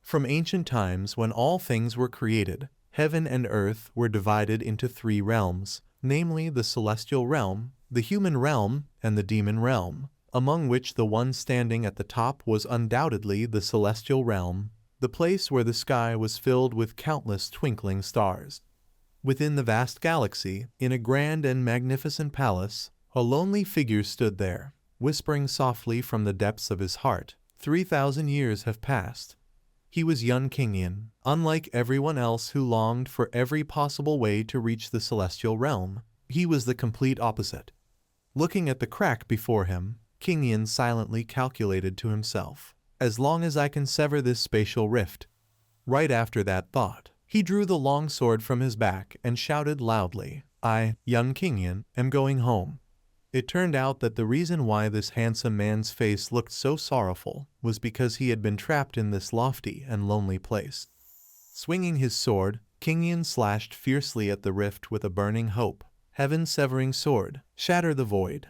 From ancient times when all things were created, heaven and earth were divided into three realms, namely the celestial realm, the human realm, and the demon realm, among which the one standing at the top was undoubtedly the celestial realm, the place where the sky was filled with countless twinkling stars. Within the vast galaxy, in a grand and magnificent palace, a lonely figure stood there, whispering softly from the depths of his heart, 3,000 years have passed. He was young Kingian. Unlike everyone else who longed for every possible way to reach the celestial realm, he was the complete opposite. Looking at the crack before him, Kingian silently calculated to himself, as long as I can sever this spatial rift. Right after that thought, he drew the long sword from his back and shouted loudly, I, young Kingian, am going home. It turned out that the reason why this handsome man's face looked so sorrowful was because he had been trapped in this lofty and lonely place. Swinging his sword, Kingian slashed fiercely at the rift with a burning hope. Heaven-severing sword, shatter the void.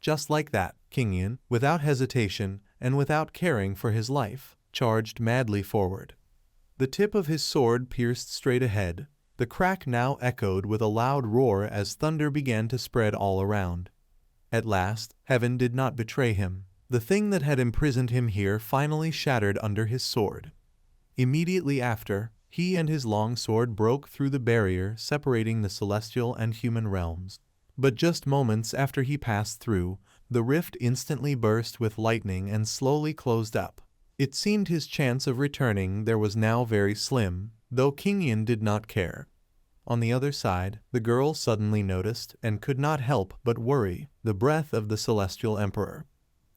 Just like that, Kingian, without hesitation and without caring for his life, charged madly forward. The tip of his sword pierced straight ahead. The crack now echoed with a loud roar as thunder began to spread all around. At last, heaven did not betray him. The thing that had imprisoned him here finally shattered under his sword. Immediately after, he and his long sword broke through the barrier separating the celestial and human realms. But just moments after he passed through, the rift instantly burst with lightning and slowly closed up. It seemed his chance of returning there was now very slim, though Kingian did not care. On the other side, the girl suddenly noticed and could not help but worry the breath of the celestial emperor.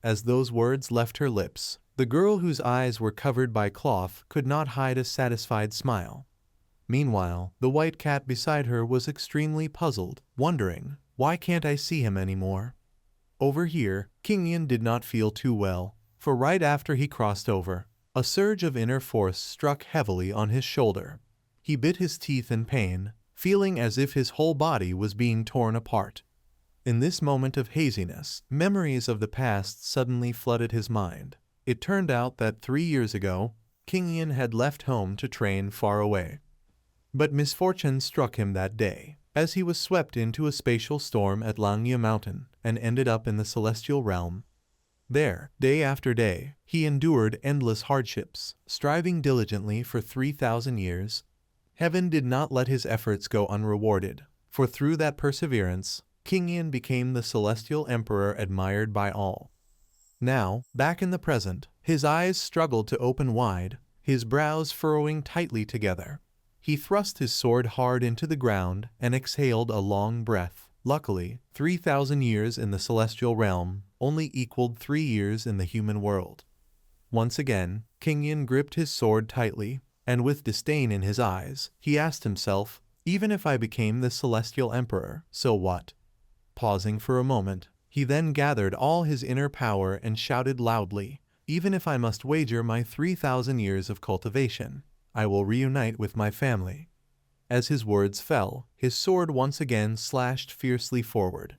As those words left her lips, the girl whose eyes were covered by cloth could not hide a satisfied smile. Meanwhile, the white cat beside her was extremely puzzled, wondering, why can't I see him anymore? Over here, Kingian did not feel too well, for right after he crossed over, a surge of inner force struck heavily on his shoulder. He bit his teeth in pain, feeling as if his whole body was being torn apart. In this moment of haziness, memories of the past suddenly flooded his mind. It turned out that 3 years ago, Kingian had left home to train far away. But misfortune struck him that day, as he was swept into a spatial storm at Langya Mountain and ended up in the celestial realm. There, day after day, he endured endless hardships, striving diligently for 3,000 years. Heaven did not let his efforts go unrewarded, for through that perseverance, Kingian became the celestial emperor admired by all. Now, back in the present, his eyes struggled to open wide, his brows furrowing tightly together. He thrust his sword hard into the ground and exhaled a long breath. Luckily, 3,000 years in the celestial realm only equaled 3 years in the human world. Once again, Kingian gripped his sword tightly, and with disdain in his eyes, he asked himself, even if I became the celestial emperor, so what? Pausing for a moment, he then gathered all his inner power and shouted loudly, even if I must wager my 3,000 years of cultivation, I will reunite with my family. As his words fell, his sword once again slashed fiercely forward.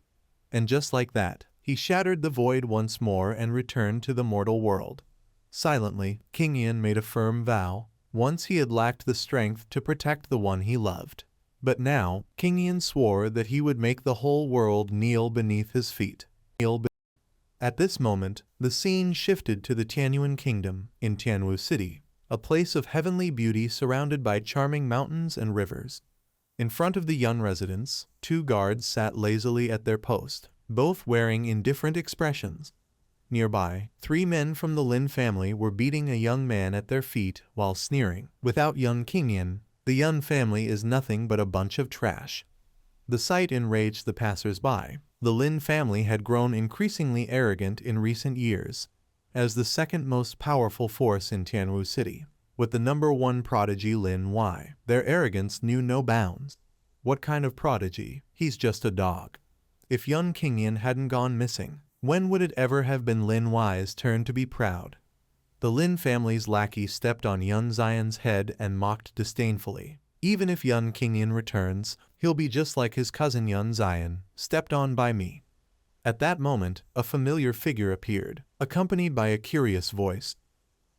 And just like that, he shattered the void once more and returned to the mortal world. Silently, Kingian made a firm vow. Once he had lacked the strength to protect the one he loved. But now, Kingian swore that he would make the whole world kneel beneath his feet. At this moment, the scene shifted to the Tianyuan Kingdom in Tianwu City, a place of heavenly beauty surrounded by charming mountains and rivers. In front of the Yun residence, 2 guards sat lazily at their post, both wearing indifferent expressions. Nearby, 3 men from the Lin family were beating a young man at their feet while sneering, without young Kingian, the Yun family is nothing but a bunch of trash. The sight enraged the passers-by. The Lin family had grown increasingly arrogant in recent years. As the second most powerful force in Tianwu City, with the #1 prodigy Lin Y, their arrogance knew no bounds. What kind of prodigy? He's just a dog. If young Kingian hadn't gone missing, when would it ever have been Lin Y's turn to be proud? The Lin family's lackey stepped on Yun Zion's head and mocked disdainfully. Even if young Kingian returns, he'll be just like his cousin Yun Zion, stepped on by me. At that moment, a familiar figure appeared, accompanied by a curious voice.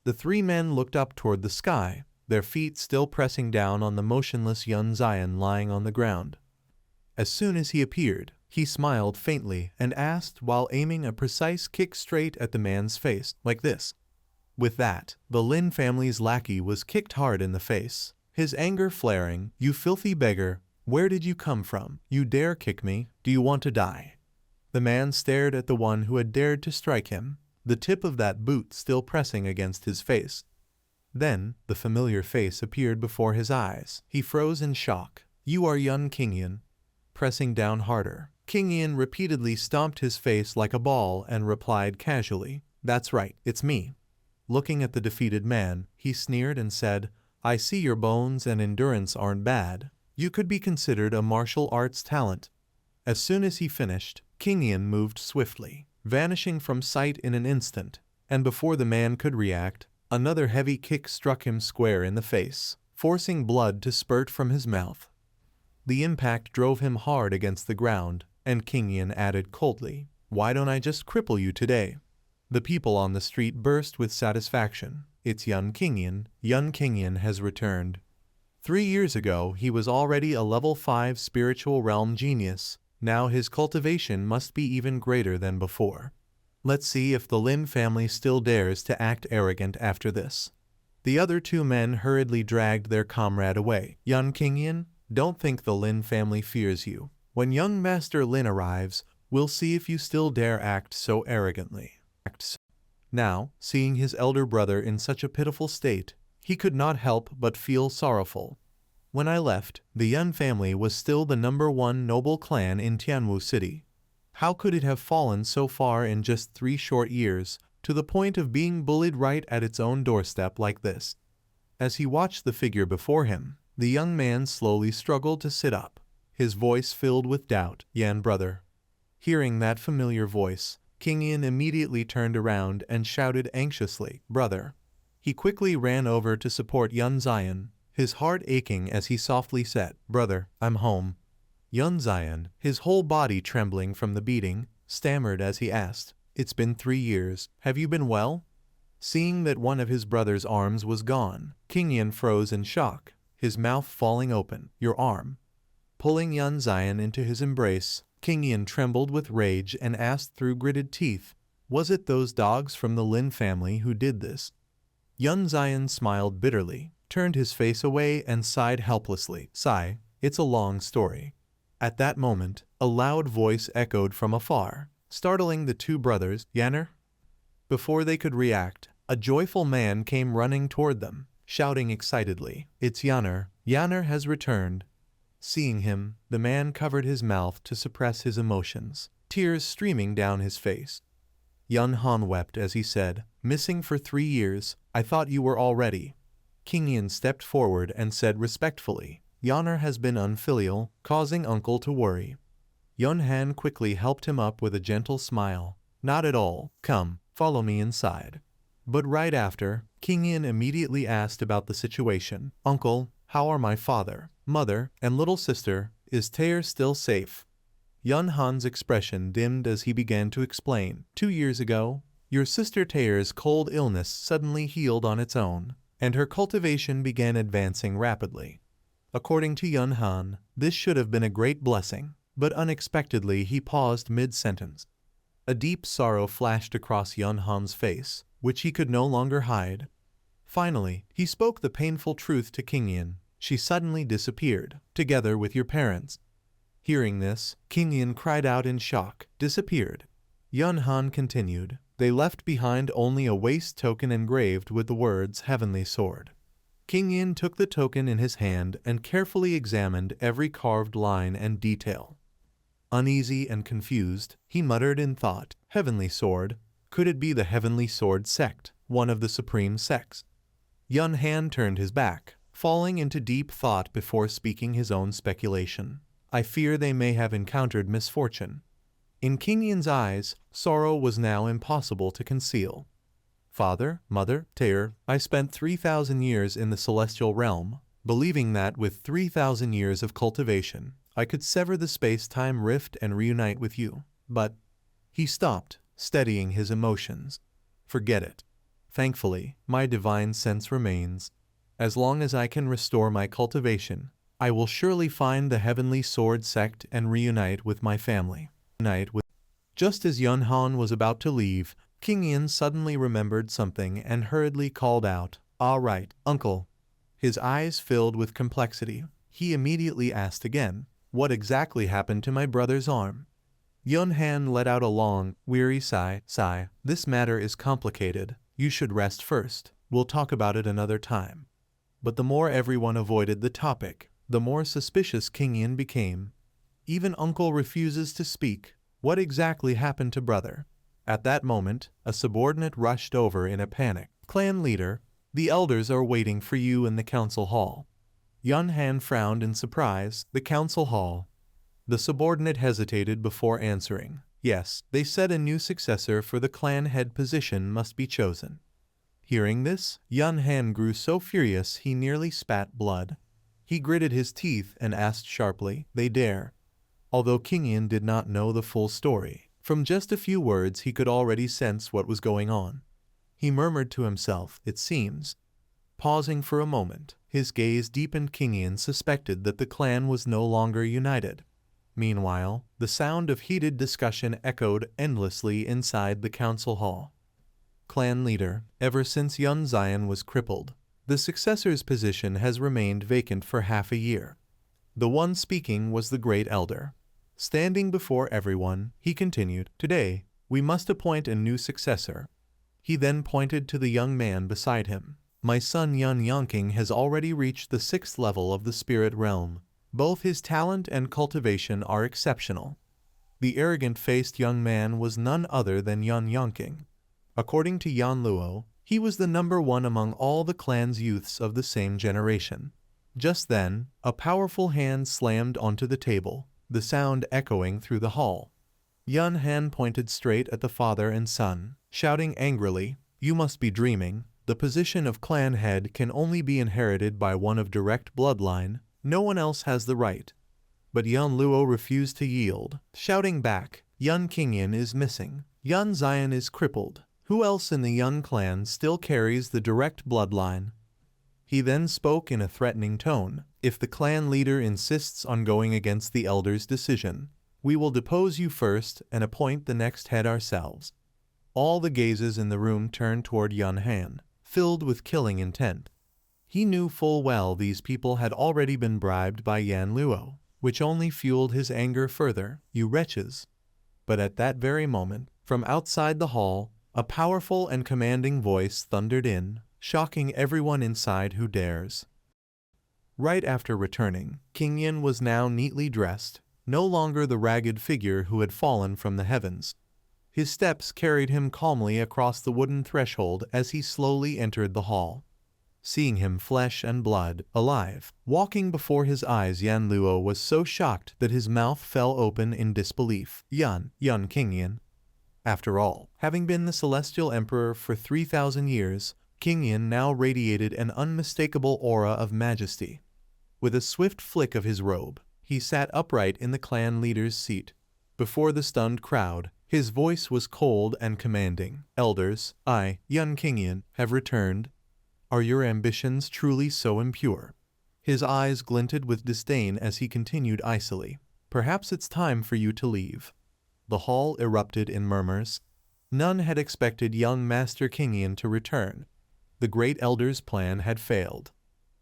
The three men looked up toward the sky, their feet still pressing down on the motionless Yun Zion lying on the ground. As soon as he appeared, he smiled faintly and asked while aiming a precise kick straight at the man's face, like this. With that, the Lin family's lackey was kicked hard in the face, his anger flaring. "You filthy beggar, where did you come from? You dare kick me? Do you want to die?" The man stared at the one who had dared to strike him, the tip of that boot still pressing against his face. Then, the familiar face appeared before his eyes. He froze in shock. "You are Yun Qingyan." Pressing down harder, Qingyan repeatedly stomped his face like a ball and replied casually, "That's right, it's me." Looking at the defeated man, he sneered and said, "I see your bones and endurance aren't bad. You could be considered a martial arts talent." As soon as he finished, Qingyan moved swiftly, vanishing from sight in an instant, and before the man could react, another heavy kick struck him square in the face, forcing blood to spurt from his mouth. The impact drove him hard against the ground, and Qingyan added coldly, "Why don't I just cripple you today?" The people on the street burst with satisfaction. "It's Yun Qingyan. Yun Qingyan has returned." 3 years ago, he was already a level 5 spiritual realm genius. Now his cultivation must be even greater than before. Let's see if the Lin family still dares to act arrogant after this. The other two men hurriedly dragged their comrade away. "Yun Qingyan, don't think the Lin family fears you. When young Master Lin arrives, we'll see if you still dare act so arrogantly." Now, seeing his elder brother in such a pitiful state, he could not help but feel sorrowful. "When I left, the Yun family was still the #1 noble clan in Tianwu City. How could it have fallen so far in just 3 short years, to the point of being bullied right at its own doorstep like this?" As he watched the figure before him, the young man slowly struggled to sit up, his voice filled with doubt. "Yan brother." Hearing that familiar voice, Qingyan immediately turned around and shouted anxiously, "Brother." He quickly ran over to support Yun Zion, his heart aching as he softly said, "Brother, I'm home." Yun Zion, his whole body trembling from the beating, stammered as he asked, "It's been 3 years. Have you been well?" Seeing that one of his brother's arms was gone, Qingyan froze in shock, his mouth falling open. "Your arm." Pulling Yun Zion into his embrace, Qingyan trembled with rage and asked through gritted teeth, "Was it those dogs from the Lin family who did this?" Yun Zion smiled bitterly, turned his face away and sighed helplessly. "Sigh, it's a long story." At that moment, a loud voice echoed from afar, startling the two brothers. "Yanner?" Before they could react, a joyful man came running toward them, shouting excitedly, "It's Yanner. Yanner has returned." Seeing him, the man covered his mouth to suppress his emotions, tears streaming down his face. Yun Han wept as he said, "Missing for 3 years, I thought you were already." Qingyan stepped forward and said respectfully, "Yanner has been unfilial, causing uncle to worry." Yun Han quickly helped him up with a gentle smile. "Not at all. Come, follow me inside." But right after, Qingyan immediately asked about the situation. "Uncle, how are my father, mother, and little sister? Is Taer still safe?" Yun Han's expression dimmed as he began to explain. 2 years ago, your sister Taer's cold illness suddenly healed on its own, and her cultivation began advancing rapidly. According to Yun Han, this should have been a great blessing, but unexpectedly he paused mid-sentence. A deep sorrow flashed across Yun Han's face, which he could no longer hide. Finally, he spoke the painful truth to Qingyan. "She suddenly disappeared, together with your parents." Hearing this, Qingyan cried out in shock. "Disappeared?" Yun Han continued, "They left behind only a waist token engraved with the words Heavenly Sword." Qingyan took the token in his hand and carefully examined every carved line and detail. Uneasy and confused, he muttered in thought, "Heavenly Sword? Could it be the Heavenly Sword sect, one of the supreme sects?" Yun Han turned his back, falling into deep thought before speaking his own speculation. "I fear they may have encountered misfortune." In Qingyan's eyes, sorrow was now impossible to conceal. "Father, mother, Taer, I spent 3,000 years in the celestial realm, believing that with 3,000 years of cultivation, I could sever the space-time rift and reunite with you. But..." He stopped, steadying his emotions. "Forget it. Thankfully, my divine sense remains. As long as I can restore my cultivation, I will surely find the heavenly sword sect and reunite with my family. Just as Yun Han was about to leave, King Yin suddenly remembered something and hurriedly called out, "All right, uncle." His eyes filled with complexity. He immediately asked again, "What exactly happened to my brother's arm?" Yun Han let out a long, weary sigh. "This matter is complicated. You should rest first. We'll talk about it another time." But the more everyone avoided the topic, the more suspicious King Yin became. Even uncle refuses to speak. What exactly happened to brother? At that moment, a subordinate rushed over in a panic. "Clan leader, the elders are waiting for you in the council hall." Yun Han frowned in surprise. The council hall. The subordinate hesitated before answering. "Yes, they said a new successor for the clan head position must be chosen." Hearing this, Yun Han grew so furious he nearly spat blood. He gritted his teeth and asked sharply, "They dare?" Although King Yin did not know the full story, from just a few words he could already sense what was going on. He murmured to himself, "It seems." Pausing for a moment, his gaze deepened. King Yin suspected that the clan was no longer united. Meanwhile, the sound of heated discussion echoed endlessly inside the council hall. "Clan leader, ever since Yun Zion was crippled, the successor's position has remained vacant for half a year." The one speaking was the great elder. Standing before everyone, he continued, "Today, we must appoint a new successor." He then pointed to the young man beside him. "My son Yun Yongking has already reached the 6th level of the spirit realm. Both his talent and cultivation are exceptional." The arrogant-faced young man was none other than Yun Yongking. According to Yan Luo, he was the number one among all the clan's youths of the same generation. Just then, a powerful hand slammed onto the table, the sound echoing through the hall. Yun Han pointed straight at the father and son, shouting angrily, "You must be dreaming. The position of clan head can only be inherited by one of direct bloodline. No one else has the right." But Yan Luo refused to yield, shouting back, "Yun Qingyan is missing. Yun Zion is crippled. Who else in the Yun clan still carries the direct bloodline?" He then spoke in a threatening tone, "If the clan leader insists on going against the elder's decision, we will depose you first and appoint the next head ourselves." All the gazes in the room turned toward Yun Han, filled with killing intent. He knew full well these people had already been bribed by Yan Luo, which only fueled his anger further. "You wretches!" But at that very moment, from outside the hall, a powerful and commanding voice thundered in, shocking everyone inside who dares. Right after returning, King Yin was now neatly dressed, no longer the ragged figure who had fallen from the heavens. His steps carried him calmly across the wooden threshold as he slowly entered the hall. Seeing him flesh and blood, alive, walking before his eyes, Yan Luo was so shocked that his mouth fell open in disbelief. Yun Qingyan. After all, having been the celestial emperor for 3,000 years, King Yin now radiated an unmistakable aura of majesty. With a swift flick of his robe, he sat upright in the clan leader's seat. Before the stunned crowd, his voice was cold and commanding. "Elders, I, Yun Qingyan, have returned. Are your ambitions truly so impure?" His eyes glinted with disdain as he continued icily, "Perhaps it's time for you to leave." The hall erupted in murmurs. None had expected young Master Qingyan to return. The great elder's plan had failed.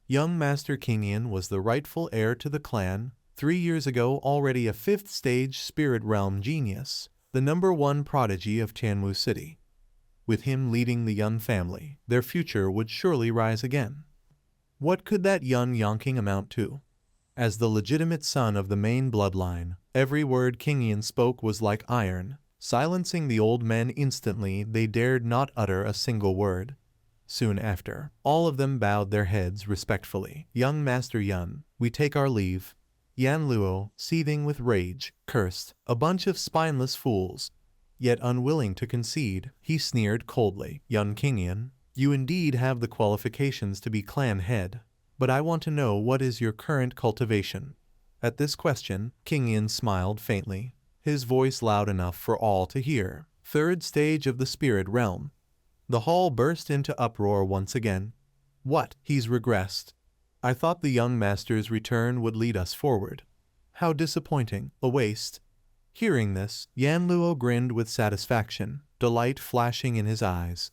Young Master Qingyan was the rightful heir to the clan, 3 years ago already a 5th stage spirit realm genius, the #1 prodigy of Tianwu City. With him leading the Yun family, their future would surely rise again. What could that Yun Yongking amount to? As the legitimate son of the main bloodline, every word King Yin spoke was like iron, silencing the old men instantly. They dared not utter a single word. Soon after, all of them bowed their heads respectfully. "Young Master Yun, we take our leave." Yan Luo, seething with rage, cursed, "A bunch of spineless fools." Yet unwilling to concede, he sneered coldly, "Yun Qingyan, you indeed have the qualifications to be clan head, but I want to know what is your current cultivation." At this question, King Yin smiled faintly, his voice loud enough for all to hear. 3rd stage of the spirit realm." The hall burst into uproar once again. What? He's regressed. I thought the young master's return would lead us forward. How disappointing, a waste. Hearing this, Yan Luo grinned with satisfaction, delight flashing in his eyes.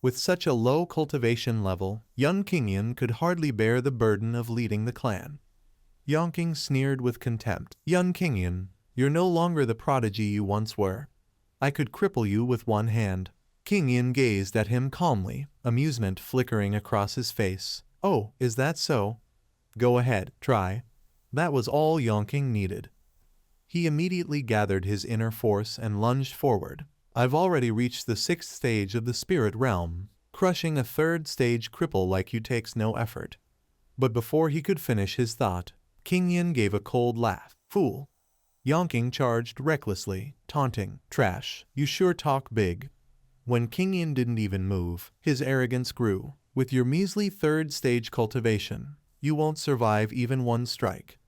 With such a low cultivation level, young Qingyan could hardly bear the burden of leading the clan. Yongking sneered with contempt. Young Qingyan, you're no longer the prodigy you once were. I could cripple you with one hand. Qingyan gazed at him calmly, amusement flickering across his face. Oh, is that so? Go ahead, try. That was all Yongking needed. He immediately gathered his inner force and lunged forward. I've already reached the 6th stage of the spirit realm. Crushing a 3rd stage cripple like you takes no effort. But before he could finish his thought, Qingyan gave a cold laugh. Fool. Yongking charged recklessly, taunting. Trash, you sure talk big. When Qingyan didn't even move, his arrogance grew. With your measly 3rd stage cultivation, you won't survive even one strike.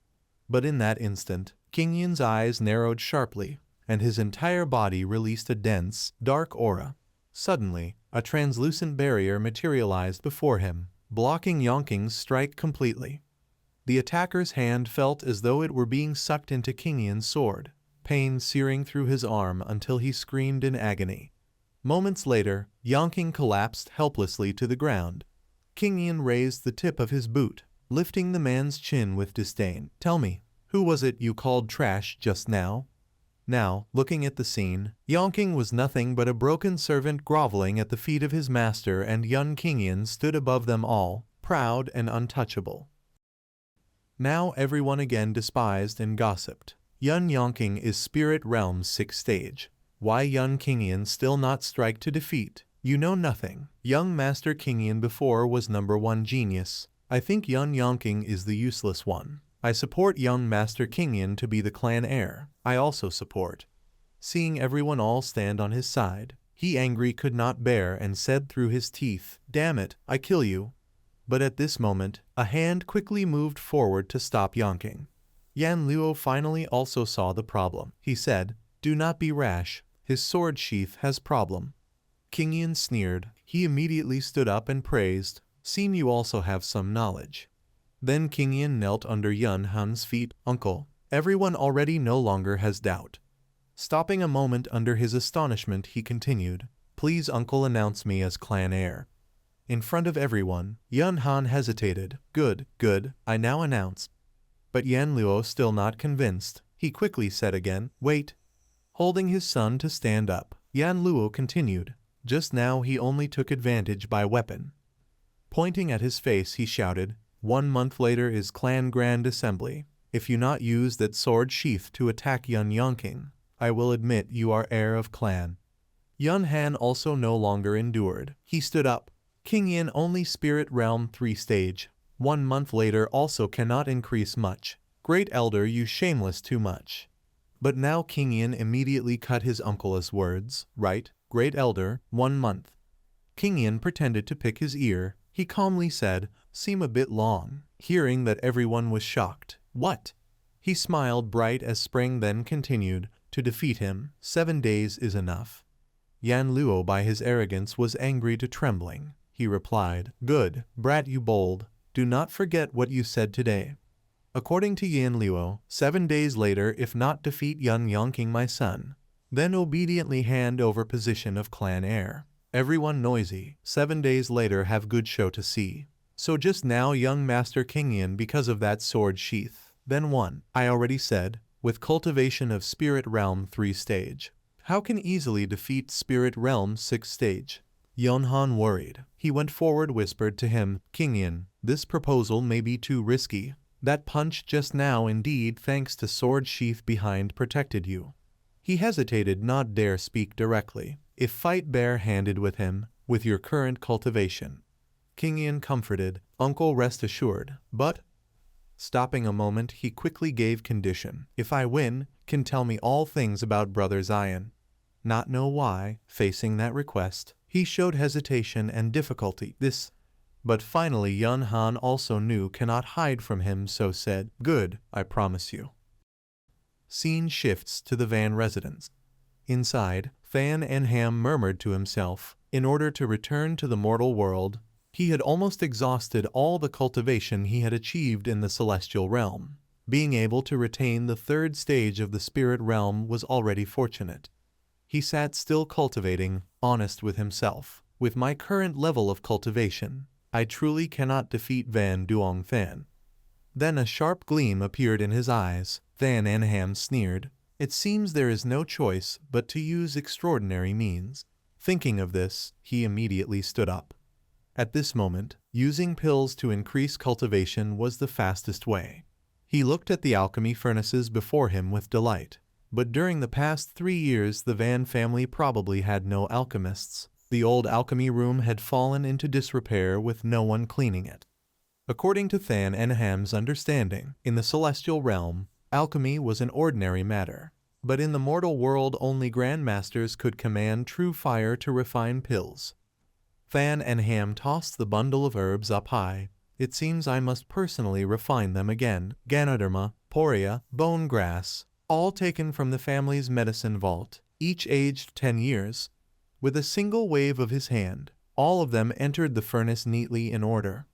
But in that instant, Qingyan's eyes narrowed sharply, and his entire body released a dense, dark aura. Suddenly, a translucent barrier materialized before him, blocking Yongking's strike completely. The attacker's hand felt as though it were being sucked into Qingyan's sword, pain searing through his arm until he screamed in agony. Moments later, Yongking collapsed helplessly to the ground. Qingyan raised the tip of his boot, lifting the man's chin with disdain. Tell me, who was it you called trash just now? Now, looking at the scene, Yongking was nothing but a broken servant groveling at the feet of his master, and young Qingyan stood above them all, proud and untouchable. Now everyone again despised and gossiped. Young Yongking is Spirit Realm's 6th stage. Why young Qingyan still not strike to defeat? You know nothing. Young Master Qingyan before was #1 genius. I think young Yongking is the useless one. I support young Master Qingyan to be the clan heir. I also support. Seeing everyone all stand on his side, he angry could not bear and said through his teeth, Damn it, I kill you. But at this moment, a hand quickly moved forward to stop Yongking. Yan Luo finally also saw the problem. He said, Do not be rash. His sword sheath has problem. Qingyan sneered. He immediately stood up and praised, Seem you also have some knowledge. Then Qingyan knelt under Yun Han's feet. Uncle, everyone already no longer has doubt. Stopping a moment under his astonishment, he continued, Please uncle announce me as clan heir. In front of everyone, Yun Han hesitated. Good, I now announce. But Yan Luo still not convinced. He quickly said again, Wait. Holding his son to stand up, Yan Luo continued, Just now he only took advantage by weapon. Pointing at his face, he shouted, 1 month later is clan grand assembly. If you not use that sword sheath to attack Yun Yongking, I will admit you are heir of clan. Yun Han also no longer endured. He stood up. Qingyan only Spirit Realm 3 stage. 1 month later also cannot increase much. Great Elder, you shameless too much. But now Qingyan immediately cut his uncle's words. Right, Great Elder, 1 month. Qingyan pretended to pick his ear. He calmly said, Seem a bit long. Hearing that everyone was shocked. What? He smiled bright as spring, then continued, To defeat him, 7 days is enough. Yan Luo by his arrogance was angry to trembling. He replied, Good, brat you bold, do not forget what you said today. According to Yan Luo, 7 days later if not defeat Yun Yongking my son, then obediently hand over position of clan heir. Everyone noisy, 7 days later have good show to see. So just now young Master Qingyan because of that sword sheath. Then one, I already said, with cultivation of Spirit Realm 3 stage. How can easily defeat Spirit Realm 6 stage? Yun Han worried. He went forward, whispered to him, Qingyan, this proposal may be too risky. That punch just now indeed thanks to sword sheath behind protected you. He hesitated, not dare speak directly. If fight bare-handed with him, with your current cultivation. Qingyan comforted, Uncle rest assured, but... Stopping a moment, he quickly gave condition. If I win, can tell me all things about Brother Zion. Not know why, facing that request, he showed hesitation and difficulty. But finally Yun Han also knew cannot hide from him, so said, Good, I promise you. Scene shifts to the Van residence. Inside, Fan and Ham murmured to himself, In order to return to the mortal world, he had almost exhausted all the cultivation he had achieved in the celestial realm. Being able to retain the third stage of the spirit realm was already fortunate. He sat still cultivating, honest with himself. With my current level of cultivation, I truly cannot defeat Van Duong Fan. Then a sharp gleam appeared in his eyes. Van Anham sneered. It seems there is no choice but to use extraordinary means. Thinking of this, he immediately stood up. At this moment, using pills to increase cultivation was the fastest way. He looked at the alchemy furnaces before him with delight. But during the past 3 years the Van family probably had no alchemists. The old alchemy room had fallen into disrepair with no one cleaning it. According to Van Anham's understanding, in the celestial realm, alchemy was an ordinary matter. But in the mortal world only grandmasters could command true fire to refine pills. Van Anham tossed the bundle of herbs up high. It seems I must personally refine them again. Ganoderma, poria, bone grass, all taken from the family's medicine vault, each aged 10 years. With a single wave of his hand, all of them entered the furnace neatly in order.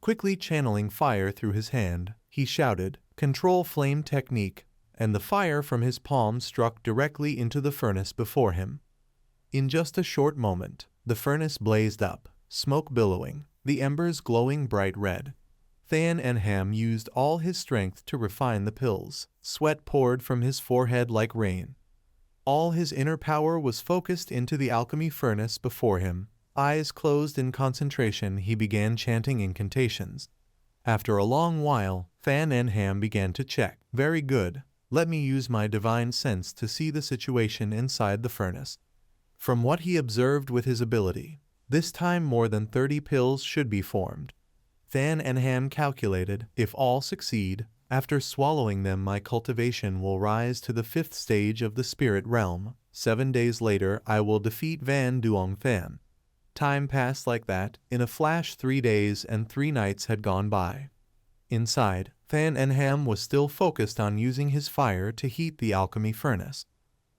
Quickly channeling fire through his hand, he shouted, "Control flame technique," and the fire from his palm struck directly into the furnace before him. In just a short moment, the furnace blazed up, smoke billowing, the embers glowing bright red. Van Anham used all his strength to refine the pills. Sweat poured from his forehead like rain. All his inner power was focused into the alchemy furnace before him. Eyes closed in concentration, he began chanting incantations. After a long while, Van Anham began to check. Very good. Let me use my divine sense to see the situation inside the furnace. From what he observed with his ability, this time more than 30 pills should be formed. Van Anham calculated, if all succeed, after swallowing them my cultivation will rise to the 5th stage of the spirit realm. 7 days later I will defeat Van Duong Fan. Time passed like that. In a flash 3 days and 3 nights had gone by. Inside, Van Anham was still focused on using his fire to heat the alchemy furnace.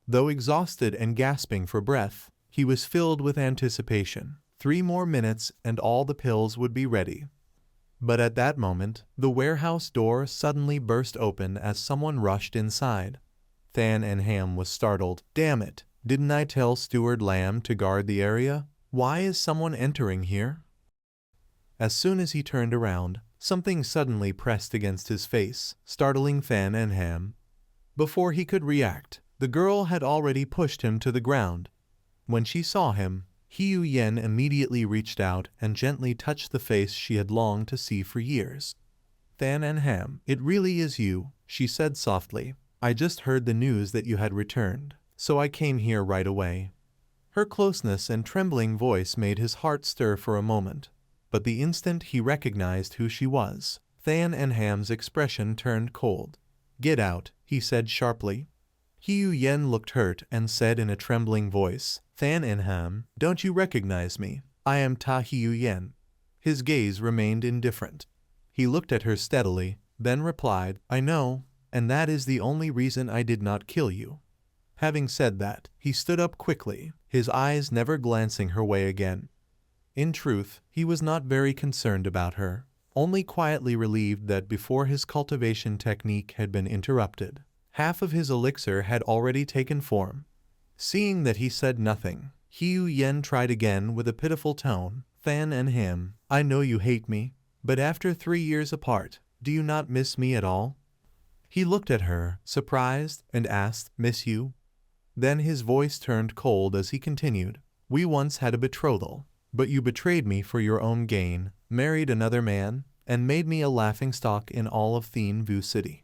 Though exhausted and gasping for breath, he was filled with anticipation. 3 more minutes and all the pills would be ready. But at that moment, the warehouse door suddenly burst open as someone rushed inside. Van Anham was startled. Damn it, didn't I tell Steward Lamb to guard the area? Why is someone entering here? As soon as he turned around, something suddenly pressed against his face, startling Van Anham. Before he could react, the girl had already pushed him to the ground. When she saw him, Hiu Yen immediately reached out and gently touched the face she had longed to see for years. Van Anham, it really is you, she said softly. I just heard the news that you had returned, so I came here right away. Her closeness and trembling voice made his heart stir for a moment, but the instant he recognized who she was, Van Anham's expression turned cold. Get out, he said sharply. Hiu Yen looked hurt and said in a trembling voice, Van Anham, don't you recognize me? I am Ta Hiu Yen. His gaze remained indifferent. He looked at her steadily, then replied, I know, and that is the only reason I did not kill you. Having said that, he stood up quickly, his eyes never glancing her way again. In truth, he was not very concerned about her, only quietly relieved that before his cultivation technique had been interrupted, half of his elixir had already taken form. Seeing that he said nothing, Hiu Yen tried again with a pitiful tone, Van Anham, I know you hate me, but after 3 years apart, do you not miss me at all? He looked at her, surprised, and asked, Miss you? Then his voice turned cold as he continued, we once had a betrothal, but you betrayed me for your own gain, married another man, and made me a laughingstock in all of Thien Vu City.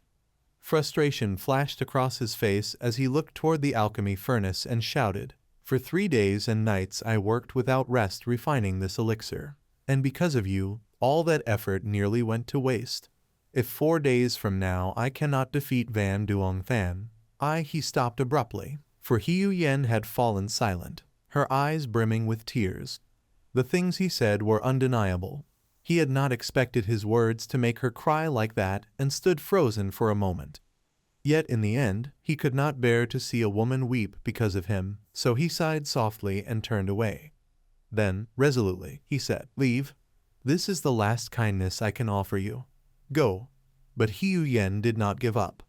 Frustration flashed across his face as he looked toward the alchemy furnace and shouted, for 3 days and nights I worked without rest refining this elixir, and because of you, all that effort nearly went to waste. If 4 days from now I cannot defeat Van Duong Fan, he stopped abruptly, for Hiu Yen had fallen silent, her eyes brimming with tears. The things he said were undeniable. He had not expected his words to make her cry like that and stood frozen for a moment. Yet in the end, he could not bear to see a woman weep because of him, so he sighed softly and turned away. Then, resolutely, he said, "Leave. This is the last kindness I can offer you. Go." But Hiu Yen did not give up.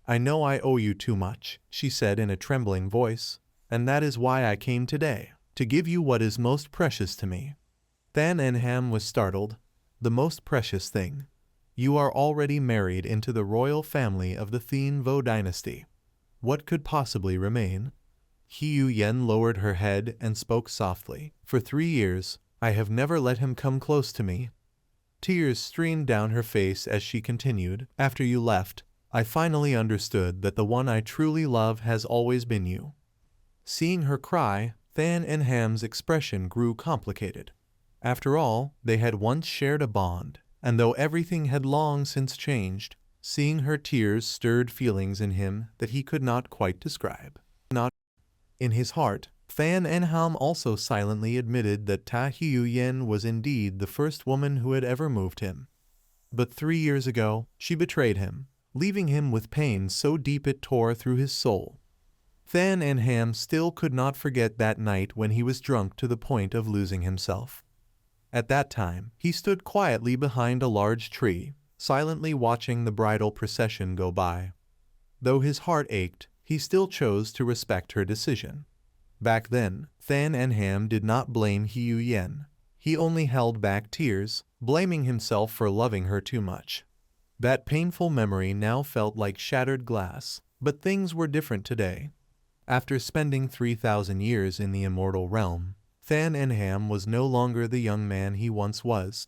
"I know I owe you too much," she said in a trembling voice, "and that is why I came today, to give you what is most precious to me." Than and Ham was startled. "The most precious thing? You are already married into the royal family of the Thien Vo dynasty. What could possibly remain?" Hiu Yen lowered her head and spoke softly. "For 3 years, I have never let him come close to me." Tears streamed down her face as she continued, "After you left, I finally understood that the one I truly love has always been you." Seeing her cry, Than and Ham's expression grew complicated. After all, they had once shared a bond, and though everything had long since changed, seeing her tears stirred feelings in him that he could not quite describe. In his heart, Than and Ham also silently admitted that Ta Hiu Yen was indeed the first woman who had ever moved him. But 3 years ago, she betrayed him, leaving him with pain so deep it tore through his soul. Than and Ham still could not forget that night when he was drunk to the point of losing himself. At that time, he stood quietly behind a large tree, silently watching the bridal procession go by. Though his heart ached, he still chose to respect her decision. Back then, Than and Ham did not blame Hiu Yen. He only held back tears, blaming himself for loving her too much. That painful memory now felt like shattered glass, but things were different today. After spending 3,000 years in the immortal realm, Than and Ham was no longer the young man he once was.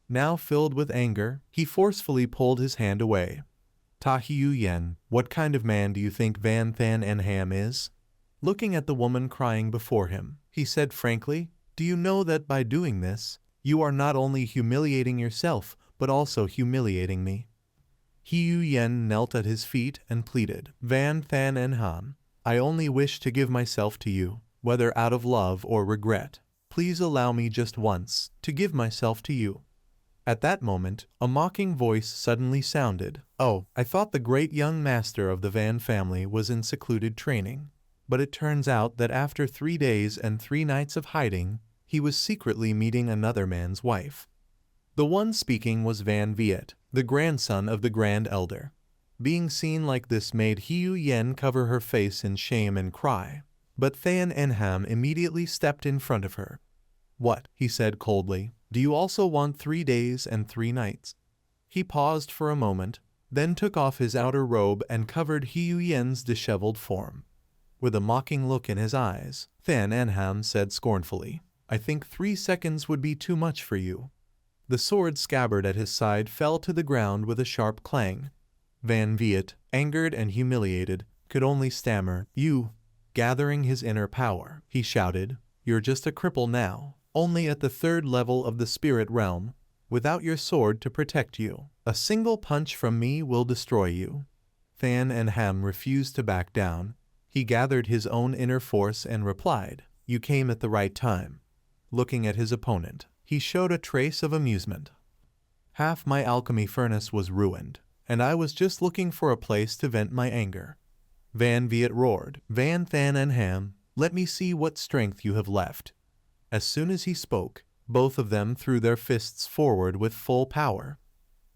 Now filled with anger, he forcefully pulled his hand away. "Ta Hiu Yen, what kind of man do you think Than and Ham is?" Looking at the woman crying before him, he said frankly, "Do you know that by doing this, you are not only humiliating yourself, but also humiliating me?" Hiu Yen knelt at his feet and pleaded, "Than and Ham, I only wish to give myself to you, whether out of love or regret. Please allow me just once to give myself to you." At that moment, a mocking voice suddenly sounded. "Oh, I thought the great young master of the Van family was in secluded training. But it turns out that after 3 days and 3 nights of hiding, he was secretly meeting another man's wife." The one speaking was Van Viet, the grandson of the Grand Elder. Being seen like this made Hiu Yen cover her face in shame and cry. But Than and Ham immediately stepped in front of her. "What?" he said coldly. "Do you also want 3 days and 3 nights?" He paused for a moment, then took off his outer robe and covered Hiu Yen's disheveled form. With a mocking look in his eyes, Than and Ham said scornfully, "I think 3 seconds would be too much for you." The sword scabbard at his side fell to the ground with a sharp clang. Van Viet, angered and humiliated, could only stammer, "You." Gathering his inner power, he shouted, "You're just a cripple now, only at the 3rd level of the spirit realm, without your sword to protect you. A single punch from me will destroy you." Than and Ham refused to back down. He gathered his own inner force and replied, "You came at the right time." Looking at his opponent, he showed a trace of amusement. "Half my alchemy furnace was ruined, and I was just looking for a place to vent my anger." Van Viet roared, "Than and Ham, let me see what strength you have left." As soon as he spoke, both of them threw their fists forward with full power.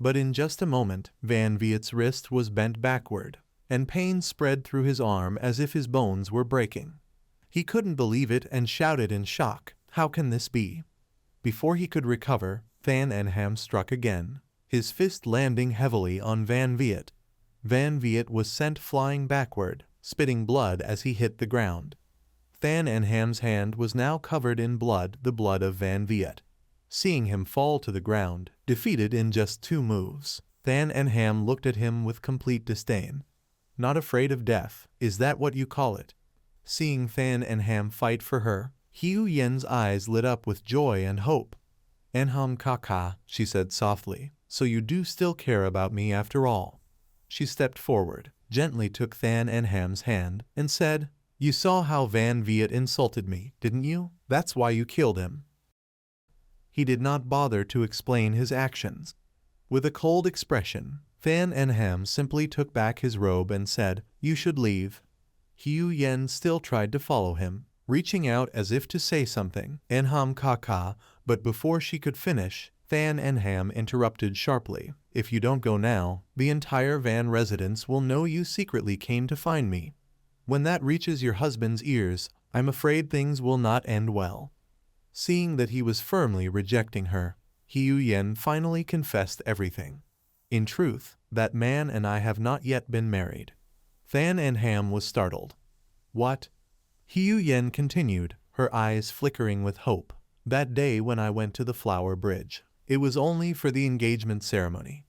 But in just a moment, Van Viet's wrist was bent backward, and pain spread through his arm as if his bones were breaking. He couldn't believe it and shouted in shock, "How can this be?" Before he could recover, Than and Ham struck again, his fist landing heavily on Van Viet. Van Viet was sent flying backward, spitting blood as he hit the ground. Than and Ham's hand was now covered in blood, the blood of Van Viet. Seeing him fall to the ground, defeated in just 2 moves, Than and Ham looked at him with complete disdain. "Not afraid of death, is that what you call it?" Seeing Than and Ham fight for her, Hiu Yen's eyes lit up with joy and hope. "Enham Kaka," she said softly, "so you do still care about me after all." She stepped forward, gently took Than and Ham's hand, and said, "You saw how Van Viet insulted me, didn't you? That's why you killed him." He did not bother to explain his actions. With a cold expression, Than and Ham simply took back his robe and said, "You should leave." Hiu Yen still tried to follow him, reaching out as if to say something. Enham Kaka, but before she could finish, Than Enham interrupted sharply. If you don't go now, the entire Van residence will know you secretly came to find me. When that reaches your husband's ears, I'm afraid things will not end well. Seeing that he was firmly rejecting her, Hiu Yen finally confessed everything. In truth, that man and I have not yet been married. Than Enham was startled. What? Hiu Yen continued, her eyes flickering with hope. That day when I went to the Flower Bridge, it was only for the engagement ceremony.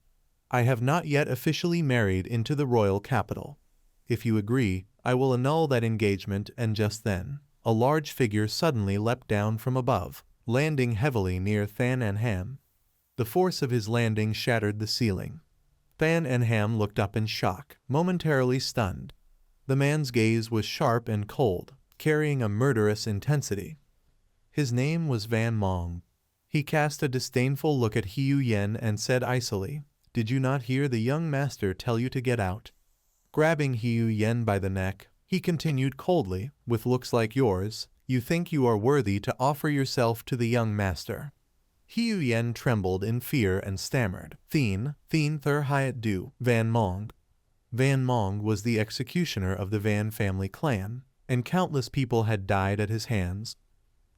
I have not yet officially married into the royal capital. If you agree, I will annul that engagement. And just then, a large figure suddenly leapt down from above, landing heavily near Than Enham. The force of his landing shattered the ceiling. Than Enham looked up in shock, momentarily stunned. The man's gaze was sharp and cold, carrying a murderous intensity. His name was Van Mong. He cast a disdainful look at Hiu Yen and said icily, "Did you not hear the young master tell you to get out?" Grabbing Hiu Yen by the neck, he continued coldly, "With looks like yours, you think you are worthy to offer yourself to the young master." Hiu Yen trembled in fear and stammered, Thien Thur Hiat Du, Van Mong." Van Mong was the executioner of the Van family clan, and countless people had died at his hands.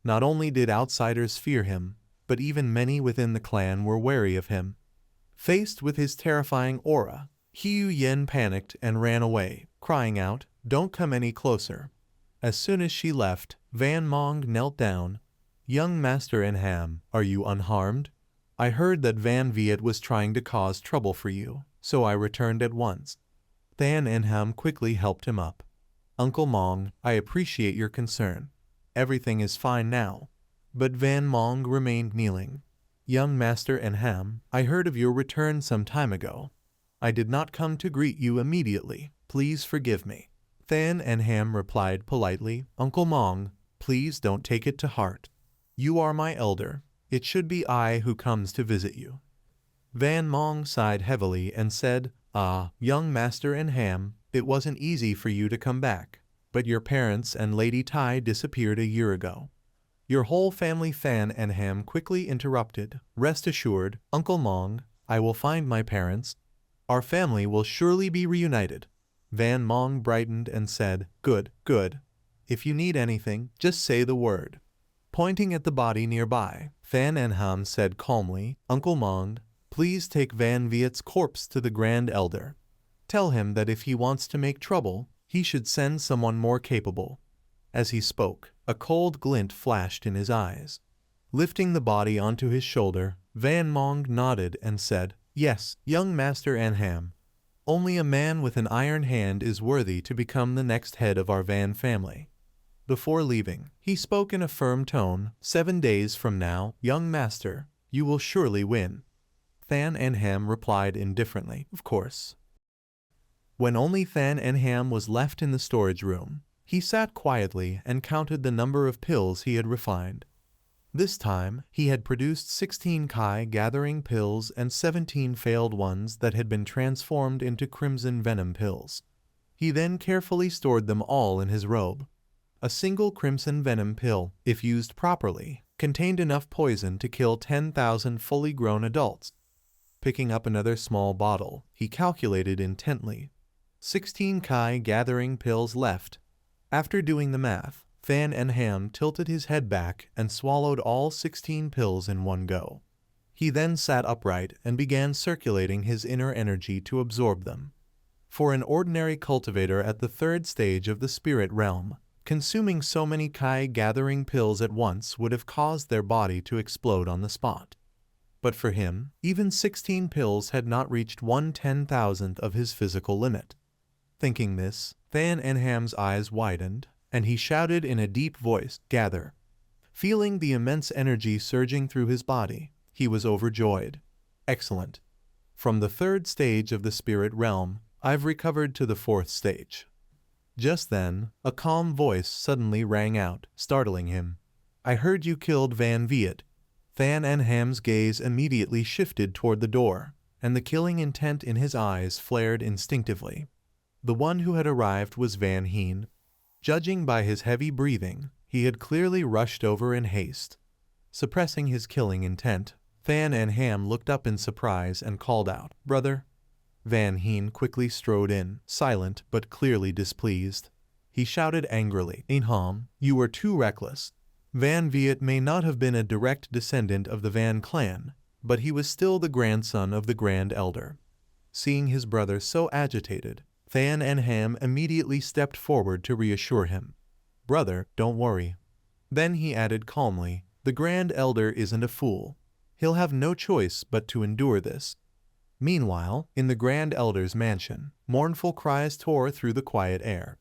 Not only did outsiders fear him, but even many within the clan were wary of him. Faced with his terrifying aura, Hiu Yen panicked and ran away, crying out, "Don't come any closer." As soon as she left, Van Mong knelt down. "Young Master Enham, are you unharmed? I heard that Van Viet was trying to cause trouble for you, so I returned at once." Than Enham quickly helped him up. "Uncle Mong, I appreciate your concern. Everything is fine now." But Van Mong remained kneeling. "Young Master Enham, I heard of your return some time ago. I did not come to greet you immediately. Please forgive me." Than Enham replied politely, "Uncle Mong, please don't take it to heart. You are my elder. It should be I who comes to visit you." Van Mong sighed heavily and said, Young Master Enham, it wasn't easy for you to come back, but your parents and Lady Tai disappeared a year ago." Your whole family. Than Enham quickly interrupted, "Rest assured, Uncle Mong, I will find my parents. Our family will surely be reunited." Van Mong brightened and said, Good. If you need anything, just say the word." Pointing at the body nearby, Than Enham said calmly, "Uncle Mong, please take Van Viet's corpse to the Grand Elder. Tell him that if he wants to make trouble, he should send someone more capable." As he spoke, a cold glint flashed in his eyes. Lifting the body onto his shoulder, Van Mong nodded and said, "Yes, young Master Enham. Only a man with an iron hand is worthy to become the next head of our Van family." Before leaving, he spoke in a firm tone, 7 days from now, young master, you will surely win." Than Enham replied indifferently, "Of course." When only Than Enham was left in the storage room, he sat quietly and counted the number of pills he had refined. This time, he had produced 16 Kai gathering pills and 17 failed ones that had been transformed into crimson venom pills. He then carefully stored them all in his robe. A single crimson venom pill, if used properly, contained enough poison to kill 10,000 fully grown adults. Picking up another small bottle, he calculated intently. 16 Kai gathering pills left. After doing the math, Than Enham tilted his head back and swallowed all 16 pills in one go. He then sat upright and began circulating his inner energy to absorb them. For an ordinary cultivator at the 3rd stage of the spirit realm, consuming so many Kai gathering pills at once would have caused their body to explode on the spot. But for him, even 16 pills had not reached 1/10,000th of his physical limit. Thinking this, Than Enham's eyes widened, and he shouted in a deep voice, "Gather." Feeling the immense energy surging through his body, he was overjoyed. "Excellent. From the 3rd stage of the spirit realm, I've recovered to the 4th stage." Just then, a calm voice suddenly rang out, startling him. "I heard you killed Van Viet." Than Enham's gaze immediately shifted toward the door, and the killing intent in his eyes flared instinctively. The one who had arrived was Van Heen. Judging by his heavy breathing, He had clearly rushed over in haste. Suppressing his killing intent, Van and Ham looked up in surprise and called out, "Brother." Van Heen quickly strode in, silent but clearly displeased. He shouted angrily, "Ham, you were too reckless." Van Viet may not have been a direct descendant of the Van clan, but he was still the grandson of the Grand Elder. Seeing his brother so agitated, Van and Ham immediately stepped forward to reassure him. "Brother, don't worry." Then he added calmly, "The Grand Elder isn't a fool. He'll have no choice but to endure this." Meanwhile, in the Grand Elder's mansion, mournful cries tore through the quiet air.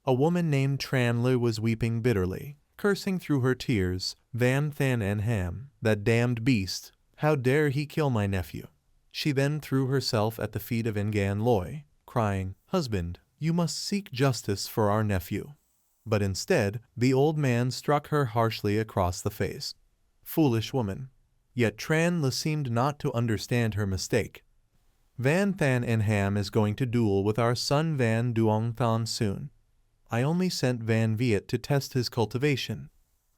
A woman named Tran Le was weeping bitterly, cursing through her tears, "Van Than and Ham, that damned beast, how dare he kill my nephew?" She then threw herself at the feet of Ngan Loy, crying, "Husband, you must seek justice for our nephew." But instead, the old man struck her harshly across the face. Foolish woman. Yet Tran Le seemed not to understand her mistake. "Van Than and Ham is going to duel with our son Van Duong Than soon. I only sent Van Viet to test his cultivation.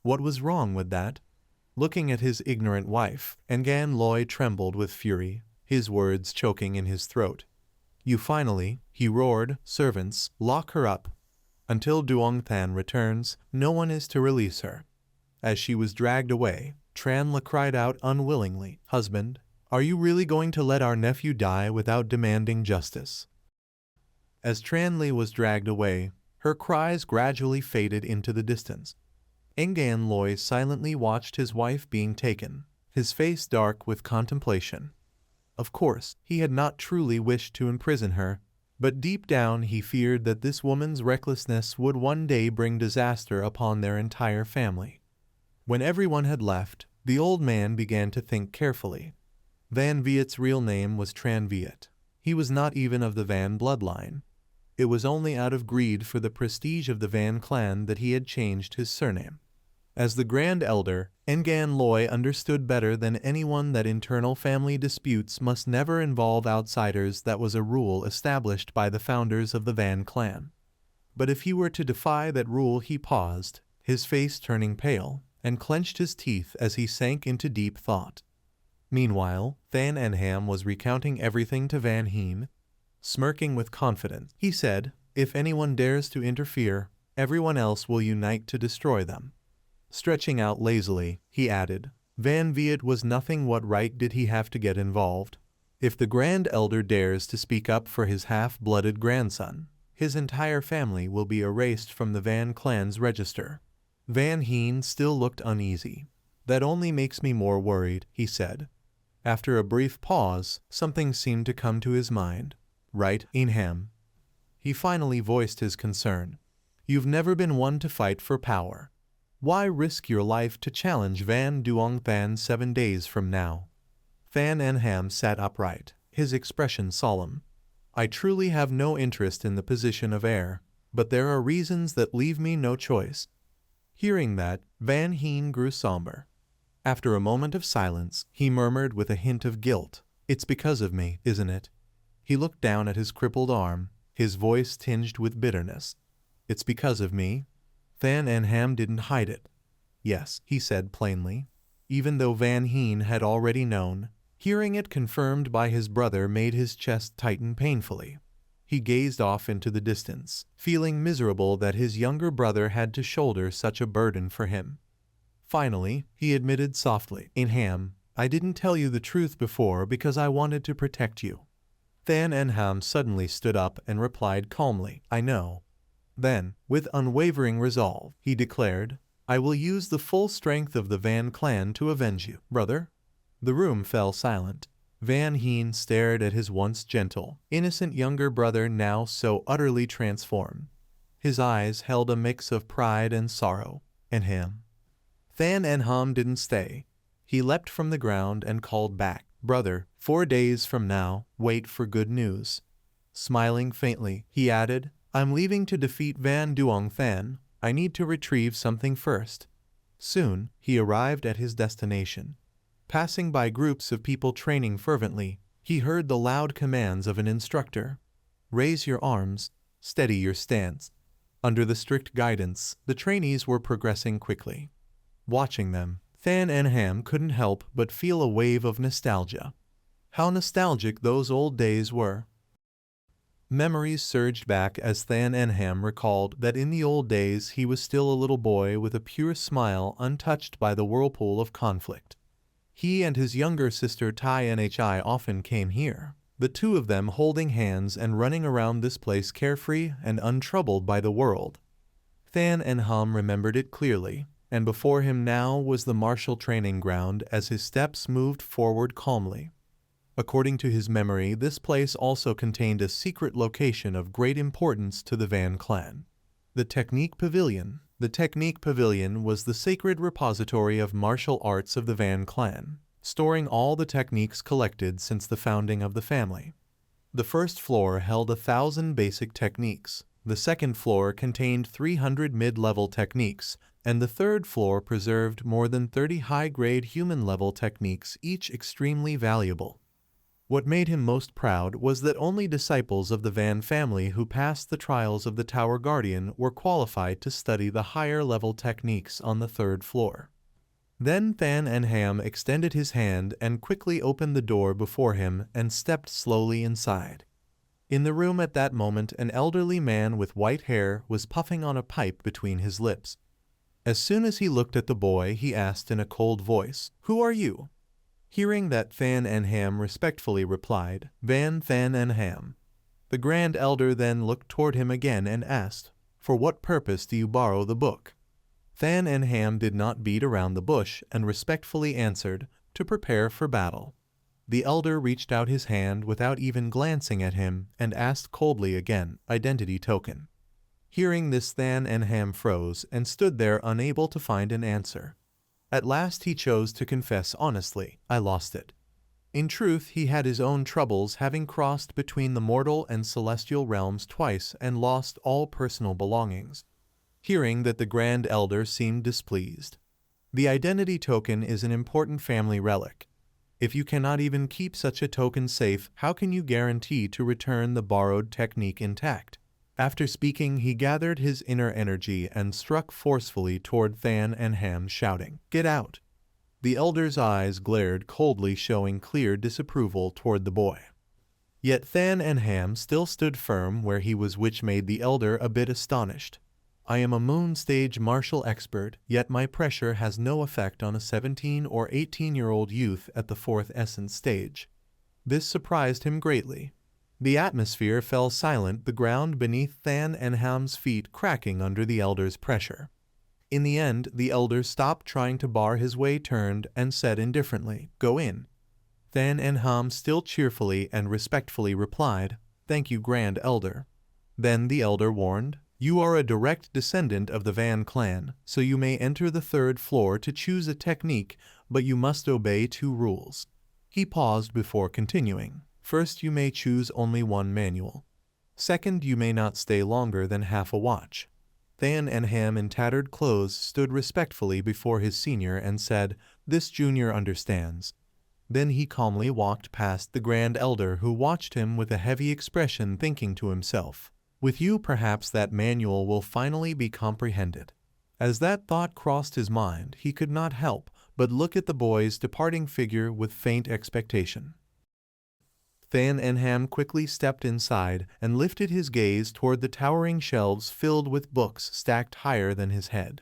What was wrong with that?" Looking at his ignorant wife, Ngan Loy trembled with fury, his words choking in his throat. "You finally," he roared, "servants, lock her up. Until Duong Than returns, no one is to release her." As she was dragged away, Tran Le cried out unwillingly, "Husband, are you really going to let our nephew die without demanding justice?" As Tran Le was dragged away, her cries gradually faded into the distance. Ngan Loy silently watched his wife being taken, his face dark with contemplation. Of course, he had not truly wished to imprison her, but deep down he feared that this woman's recklessness would one day bring disaster upon their entire family. When everyone had left, the old man began to think carefully. Van Viet's real name was Tran Viet. He was not even of the Van bloodline. It was only out of greed for the prestige of the Van clan that he had changed his surname. As the Grand Elder, Ngan Loy understood better than anyone that internal family disputes must never involve outsiders. That was a rule established by the founders of the Van clan. But if he were to defy that rule, he paused, his face turning pale, and clenched his teeth as he sank into deep thought. Meanwhile, Van and Ham was recounting everything to Van Heen. Smirking with confidence, he said, "If anyone dares to interfere, everyone else will unite to destroy them." Stretching out lazily, he added, "Van Viet was nothing. What right did he have to get involved? If the Grand Elder dares to speak up for his half-blooded grandson, his entire family will be erased from the Van clan's register." Van Heen still looked uneasy. "That only makes me more worried," he said. After a brief pause, something seemed to come to his mind. "Right, Ham." He finally voiced his concern. "You've never been one to fight for power. Why risk your life to challenge Van Duong Than 7 days from now?" Van and Ham sat upright, his expression solemn. "I truly have no interest in the position of heir, but there are reasons that leave me no choice." Hearing that, Van Heen grew somber. After a moment of silence, he murmured with a hint of guilt, "It's because of me, isn't it?" He looked down at his crippled arm, his voice tinged with bitterness. "It's because of me?" Van and Ham didn't hide it. "Yes," he said plainly, even though Van Heen had already known. Hearing it confirmed by his brother made his chest tighten painfully. He gazed off into the distance, feeling miserable that his younger brother had to shoulder such a burden for him. Finally, he admitted softly, "Ham, I didn't tell you the truth before because I wanted to protect you." Van and Ham suddenly stood up and replied calmly, "I know." Then, with unwavering resolve, he declared, "I will use the full strength of the Van clan to avenge you, brother." The room fell silent. Van Heen stared at his once gentle, innocent younger brother now so utterly transformed. His eyes held a mix of pride and sorrow. And Ham? Van and Ham didn't stay. He leapt from the ground and called back, "Brother, 4 days from now, wait for good news." Smiling faintly, he added, "I'm leaving to defeat Van Duong Than. I need to retrieve something first." Soon, he arrived at his destination. Passing by groups of people training fervently, he heard the loud commands of an instructor. "Raise your arms, steady your stance." Under the strict guidance, the trainees were progressing quickly. Watching them, Than and Ham couldn't help but feel a wave of nostalgia. How nostalgic those old days were. Memories surged back as Than and Ham recalled that in the old days he was still a little boy with a pure smile untouched by the whirlpool of conflict. He and his younger sister Tai Nhi often came here, the two of them holding hands and running around this place carefree and untroubled by the world. Than and Ham remembered it clearly, and before him now was the martial training ground as his steps moved forward calmly. According to his memory, this place also contained a secret location of great importance to the Van clan. The Technique Pavilion. The Technique Pavilion was the sacred repository of martial arts of the Van clan, storing all the techniques collected since the founding of the family. The first floor held 1,000 basic techniques, the second floor contained 300 mid-level techniques, and the third floor preserved more than 30 high-grade human-level techniques, each extremely valuable. What made him most proud was that only disciples of the Van family who passed the trials of the Tower Guardian were qualified to study the higher-level techniques on the third floor. Then Than and Ham extended his hand and quickly opened the door before him and stepped slowly inside. In the room at that moment, an elderly man with white hair was puffing on a pipe between his lips. As soon as he looked at the boy, he asked in a cold voice, "Who are you?" Hearing that, Than and Ham respectfully replied, "Van Than and Ham." The Grand Elder then looked toward him again and asked, "For what purpose do you borrow the book?" Than and Ham did not beat around the bush and respectfully answered, "To prepare for battle." The elder reached out his hand without even glancing at him and asked coldly again, "Identity token." Hearing this, Than and Ham froze and stood there unable to find an answer. At last he chose to confess honestly, "I lost it." In truth, he had his own troubles, having crossed between the mortal and celestial realms twice and lost all personal belongings. Hearing that, the Grand Elder seemed displeased. The identity token is an important family relic. If you cannot even keep such a token safe, how can you guarantee to return the borrowed technique intact? After speaking, he gathered his inner energy and struck forcefully toward Than and Ham, shouting, "Get out!" The elder's eyes glared coldly, showing clear disapproval toward the boy. Yet Than and Ham still stood firm where he was, which made the elder a bit astonished. "I am a moon stage martial expert, yet my pressure has no effect on a 17 or 18-year-old youth at the fourth essence stage." This surprised him greatly. The atmosphere fell silent, the ground beneath Than and Ham's feet cracking under the elder's pressure. In the end, the elder stopped trying to bar his way, turned, and said indifferently, "Go in." Than and Ham still cheerfully and respectfully replied, "Thank you, Grand Elder." Then the elder warned, "You are a direct descendant of the Van clan, so you may enter the third floor to choose a technique, but you must obey 2 rules. He paused before continuing. "First, you may choose only 1 manual. Second, you may not stay longer than half a watch." Than and Ham, in tattered clothes, stood respectfully before his senior and said, "This junior understands." Then he calmly walked past the Grand Elder, who watched him with a heavy expression, thinking to himself, "With you perhaps that manual will finally be comprehended." As that thought crossed his mind, he could not help but look at the boy's departing figure with faint expectation. Than and Ham quickly stepped inside and lifted his gaze toward the towering shelves filled with books stacked higher than his head.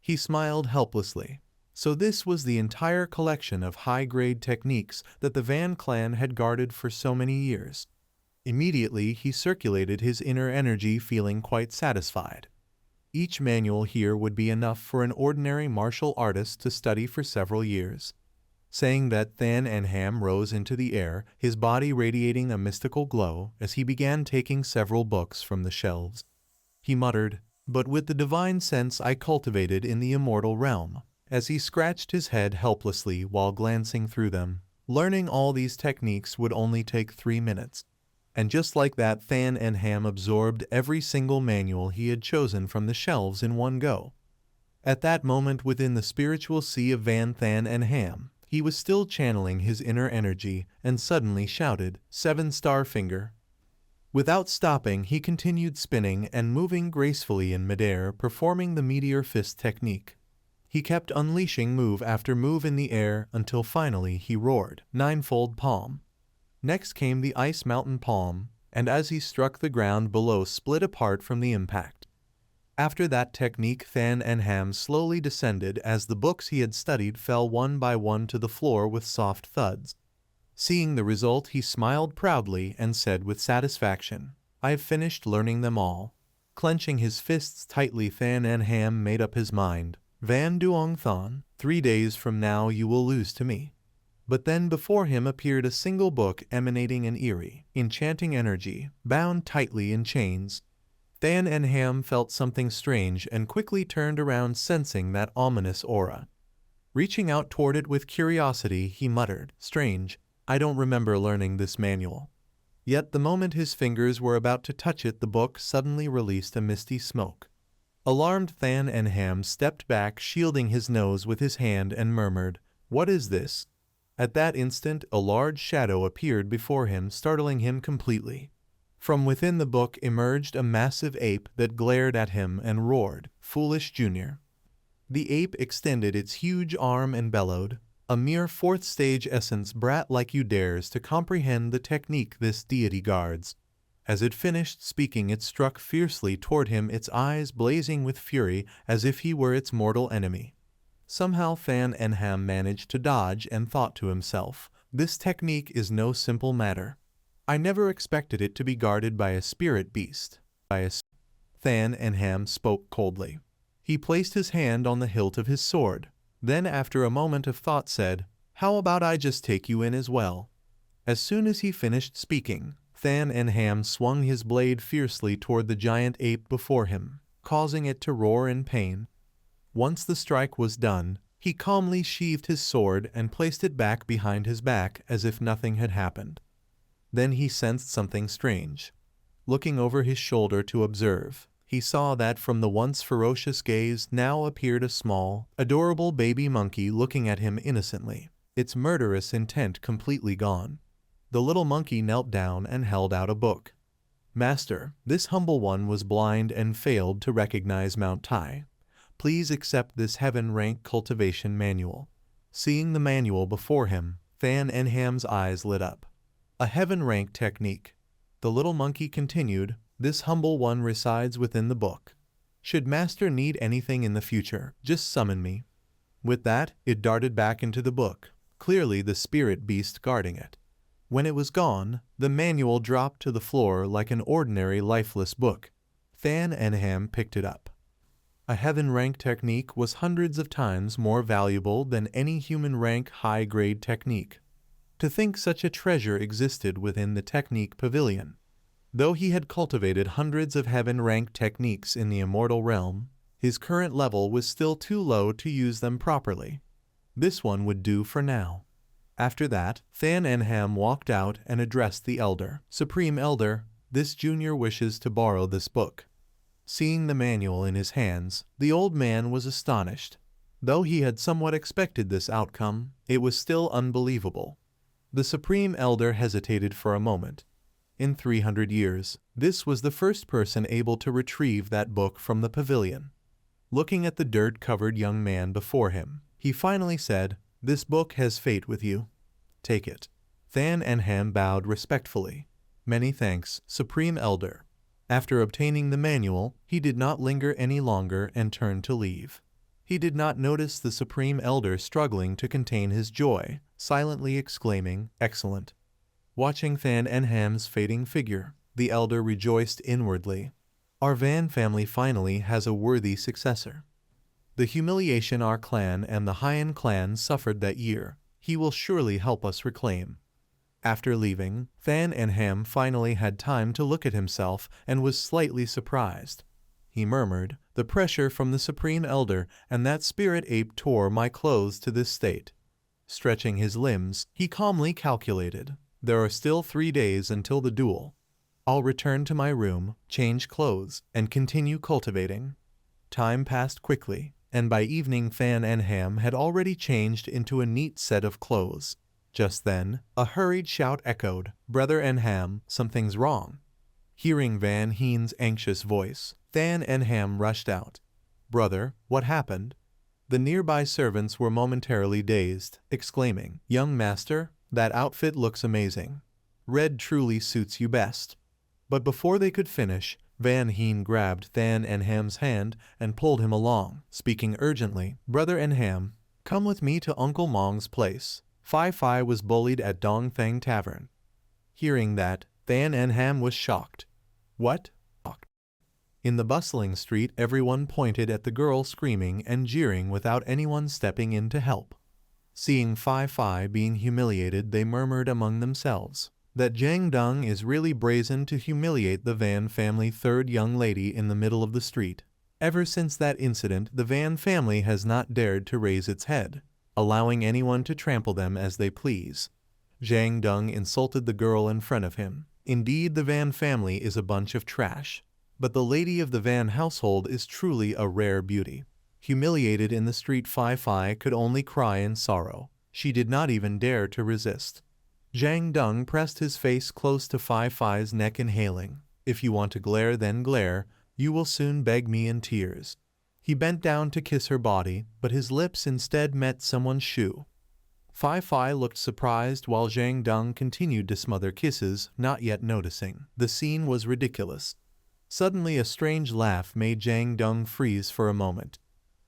He smiled helplessly. So this was the entire collection of high-grade techniques that the Van clan had guarded for so many years. Immediately he circulated his inner energy, feeling quite satisfied. Each manual here would be enough for an ordinary martial artist to study for several years. Saying that, Than and Ham rose into the air, his body radiating a mystical glow, as he began taking several books from the shelves. He muttered, "But with the divine sense I cultivated in the immortal realm," as he scratched his head helplessly while glancing through them. Learning all these techniques would only take 3 minutes. And just like that, Than and Ham absorbed every single manual he had chosen from the shelves in one go. At that moment, within the spiritual sea of Van Than and Ham, he was still channeling his inner energy and suddenly shouted, "Seven-star finger." Without stopping, he continued spinning and moving gracefully in midair, performing the meteor fist technique. He kept unleashing move after move in the air until finally he roared. Ninefold palm. Next came the ice mountain palm, and as he struck the ground below split apart from the impact. After that technique, Than and Ham slowly descended as the books he had studied fell one by one to the floor with soft thuds. Seeing the result, he smiled proudly and said with satisfaction, "I have finished learning them all." Clenching his fists tightly, Than and Ham made up his mind. "Van Duong Thon, 3 days from now you will lose to me." But then before him appeared a single book emanating an eerie, enchanting energy, bound tightly in chains. Than and Ham felt something strange and quickly turned around, sensing that ominous aura. Reaching out toward it with curiosity, he muttered, "Strange, I don't remember learning this manual." Yet the moment his fingers were about to touch it, the book suddenly released a misty smoke. Alarmed, Than and Ham stepped back, shielding his nose with his hand, and murmured, "What is this?" At that instant, a large shadow appeared before him, startling him completely. From within the book emerged a massive ape that glared at him and roared, "Foolish Junior." The ape extended its huge arm and bellowed, "A mere 4th stage essence brat like you dares to comprehend the technique this deity guards." As it finished speaking, it struck fiercely toward him, its eyes blazing with fury as if he were its mortal enemy. Somehow Than and Ham managed to dodge and thought to himself, "This technique is no simple matter. I never expected it to be guarded by a spirit beast." Than and Ham spoke coldly. He placed his hand on the hilt of his sword. Then after a moment of thought said, "How about I just take you in as well?" As soon as he finished speaking, Than and Ham swung his blade fiercely toward the giant ape before him, causing it to roar in pain. Once the strike was done, he calmly sheathed his sword and placed it back behind his back as if nothing had happened. Then he sensed something strange. Looking over his shoulder to observe, he saw that from the once ferocious gaze now appeared a small, adorable baby monkey looking at him innocently, its murderous intent completely gone. The little monkey knelt down and held out a book. "Master, this humble one was blind and failed to recognize Mount Tai. Please accept this heaven-rank cultivation manual." Seeing the manual before him, Than and Ham's eyes lit up. "A heaven-rank technique." The little monkey continued, "This humble one resides within the book. Should Master need anything in the future, just summon me." With that, it darted back into the book, clearly the spirit beast guarding it. When it was gone, the manual dropped to the floor like an ordinary lifeless book. Than and Ham picked it up. A heaven-rank technique was hundreds of times more valuable than any human-rank high-grade technique. To think such a treasure existed within the technique pavilion. Though he had cultivated hundreds of heaven-rank techniques in the immortal realm, his current level was still too low to use them properly. This one would do for now. After that, Than and Ham walked out and addressed the elder. "Supreme Elder, this junior wishes to borrow this book." Seeing the manual in his hands, the old man was astonished. Though he had somewhat expected this outcome, it was still unbelievable. The Supreme Elder hesitated for a moment. In 300 years, this was the first person able to retrieve that book from the pavilion. Looking at the dirt-covered young man before him, he finally said, "This book has fate with you. Take it." Than and Ham bowed respectfully. "Many thanks, Supreme Elder." After obtaining the manual, he did not linger any longer and turned to leave. He did not notice the Supreme Elder struggling to contain his joy, silently exclaiming, "Excellent." Watching Than and Ham's fading figure, the elder rejoiced inwardly. "Our Van family finally has a worthy successor. The humiliation our clan and the Hyan clan suffered that year, he will surely help us reclaim." After leaving, Than and Ham finally had time to look at himself and was slightly surprised. He murmured, "The pressure from the Supreme Elder and that spirit ape tore my clothes to this state." Stretching his limbs, he calmly calculated, "There are still 3 days until the duel. I'll return to my room, change clothes, and continue cultivating." Time passed quickly, and by evening Than and Ham had already changed into a neat set of clothes. Just then, a hurried shout echoed, "Brother and Ham, something's wrong." Hearing Van Heen's anxious voice, Than and Ham rushed out. "Brother, what happened?" The nearby servants were momentarily dazed, exclaiming, "Young master, that outfit looks amazing. Red truly suits you best." But before they could finish, Van Heen grabbed Than and Ham's hand and pulled him along, speaking urgently, "Brother and Ham, come with me to Uncle Mong's place. Phi Phi was bullied at Dong Thang Tavern." Hearing that, Than and Ham was shocked. "What?" In the bustling street, everyone pointed at the girl screaming and jeering without anyone stepping in to help. Seeing Phi Phi being humiliated, they murmured among themselves, "That Jiang Dong is really brazen to humiliate the Van family third young lady in the middle of the street." Ever since that incident, the Van family has not dared to raise its head, allowing anyone to trample them as they please. Jiang Dong insulted the girl in front of him. Indeed, the Van family is a bunch of trash. But the lady of the Van household is truly a rare beauty. Humiliated in the street, Phi Phi could only cry in sorrow. She did not even dare to resist. Jiang Dong pressed his face close to Phi Phi's neck, inhaling, "If you want to glare, then glare. You will soon beg me in tears." He bent down to kiss her body, but his lips instead met someone's shoe. Phi Phi looked surprised while Jiang Dong continued to smother kisses, not yet noticing. The scene was ridiculous. Suddenly a strange laugh made Jiang Dong freeze for a moment.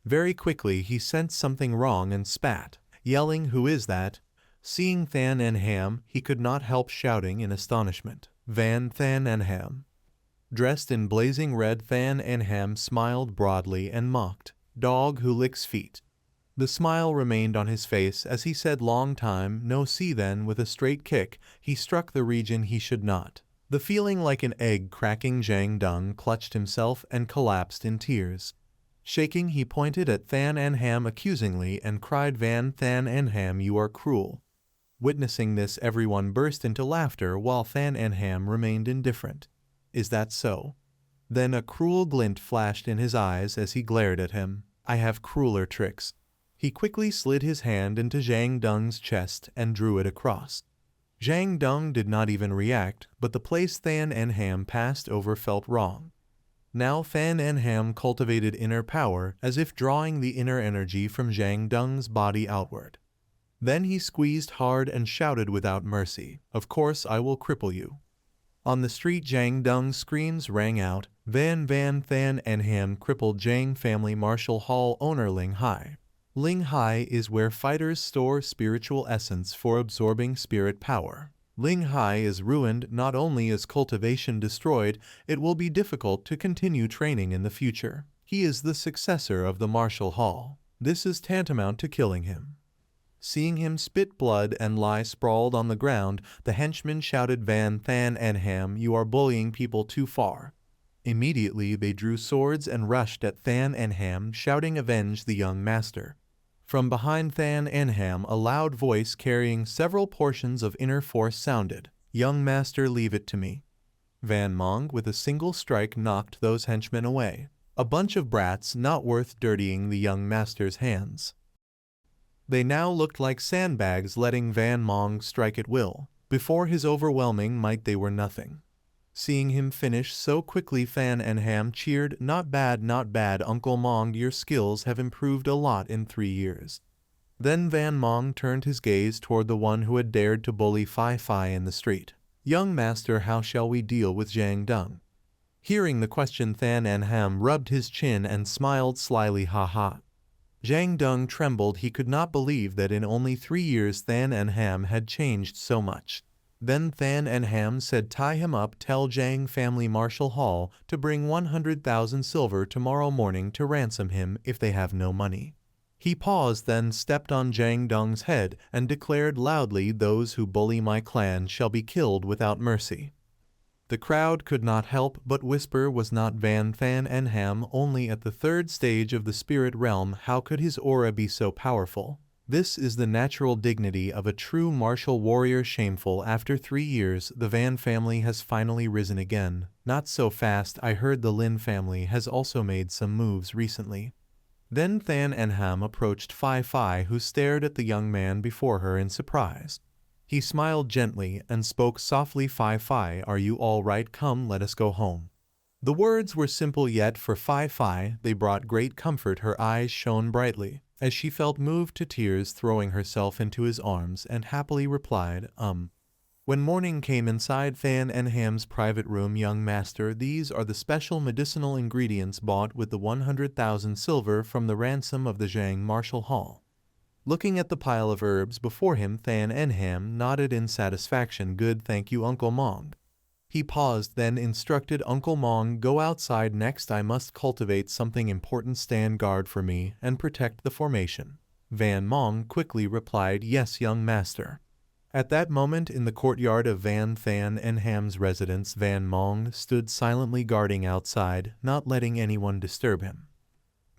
Very quickly he sensed something wrong and spat, yelling, "Who is that?" Seeing Than and Ham, he could not help shouting in astonishment, "Van Than and Ham." Dressed in blazing red, Than and Ham smiled broadly and mocked, "Dog who licks feet." The smile remained on his face as he said, "Long time no see." Then with a straight kick, he struck the region he should not. The feeling like an egg cracking, Jiang Dong clutched himself and collapsed in tears. Shaking, he pointed at Than and Ham accusingly and cried, "Van Than and Ham, you are cruel." Witnessing this, everyone burst into laughter while Than and Ham remained indifferent. "Is that so?" Then a cruel glint flashed in his eyes as he glared at him. "I have crueler tricks." He quickly slid his hand into Jiang Dong's chest and drew it across. Jiang Dong did not even react, but the place Than and Ham passed over felt wrong. Now Than and Ham cultivated inner power, as if drawing the inner energy from Jiang Dong's body outward. Then he squeezed hard and shouted without mercy, "Of course I will cripple you." On the street, Jiang Dong's screams rang out. Van Than and Ham crippled Jiang family martial hall owner Ling Hai. Ling Hai is where fighters store spiritual essence for absorbing spirit power. Ling Hai is ruined. Not only is cultivation destroyed, it will be difficult to continue training in the future. He is the successor of the martial hall. This is tantamount to killing him. Seeing him spit blood and lie sprawled on the ground, the henchmen shouted, "Van Than and Ham, you are bullying people too far." Immediately they drew swords and rushed at Than and Ham, shouting, "Avenge the young master." From behind Than and Ham, a loud voice carrying several portions of inner force sounded, "Young master, leave it to me." Van Mong with a single strike knocked those henchmen away. A bunch of brats not worth dirtying the young master's hands. They now looked like sandbags, letting Van Mong strike at will. Before his overwhelming might they were nothing. Seeing him finish so quickly, Than and Ham cheered, "Not bad, not bad, Uncle Mong, your skills have improved a lot in 3 years." Then Van Mong turned his gaze toward the one who had dared to bully Phi Phi in the street. "Young master, how shall we deal with Jiang Dong?" Hearing the question, Than and Ham rubbed his chin and smiled slyly, "Ha ha." Jiang Dong trembled. He could not believe that in only 3 years Than and Ham had changed so much. Then Than and Ham said, "Tie him up, tell Jiang family martial hall to bring 100,000 silver tomorrow morning to ransom him if they have no money." He paused, then stepped on Jiang Dong's head and declared loudly, "Those who bully my clan shall be killed without mercy." The crowd could not help but whisper, was not Van Than and Ham only at the 3rd stage of the spirit realm? How could his aura be so powerful? This is the natural dignity of a true martial warrior. Shameful. After 3 years, the Van family has finally risen again. Not so fast. I heard the Lin family has also made some moves recently. Then Than and Ham approached Phi Phi, who stared at the young man before her in surprise. He smiled gently and spoke softly, Fi, are you all right? Come, let us go home. The words were simple, yet for Fi they brought great comfort. Her eyes shone brightly, as she felt moved to tears, throwing herself into his arms, and happily replied, When morning came inside Fan and Ham's private room, young master, these are the special medicinal ingredients bought with the 100,000 silver from the ransom of the Zhang Martial Hall. Looking at the pile of herbs before him, Fan and Ham nodded in satisfaction. Good, thank you, Uncle Mong. He paused, then instructed Uncle Mong, go outside next. I must cultivate something important. Stand guard for me and protect the formation. Van Mong quickly replied, yes, young master. At that moment, in the courtyard of Van Fan and Ham's residence, Van Mong stood silently guarding outside, not letting anyone disturb him.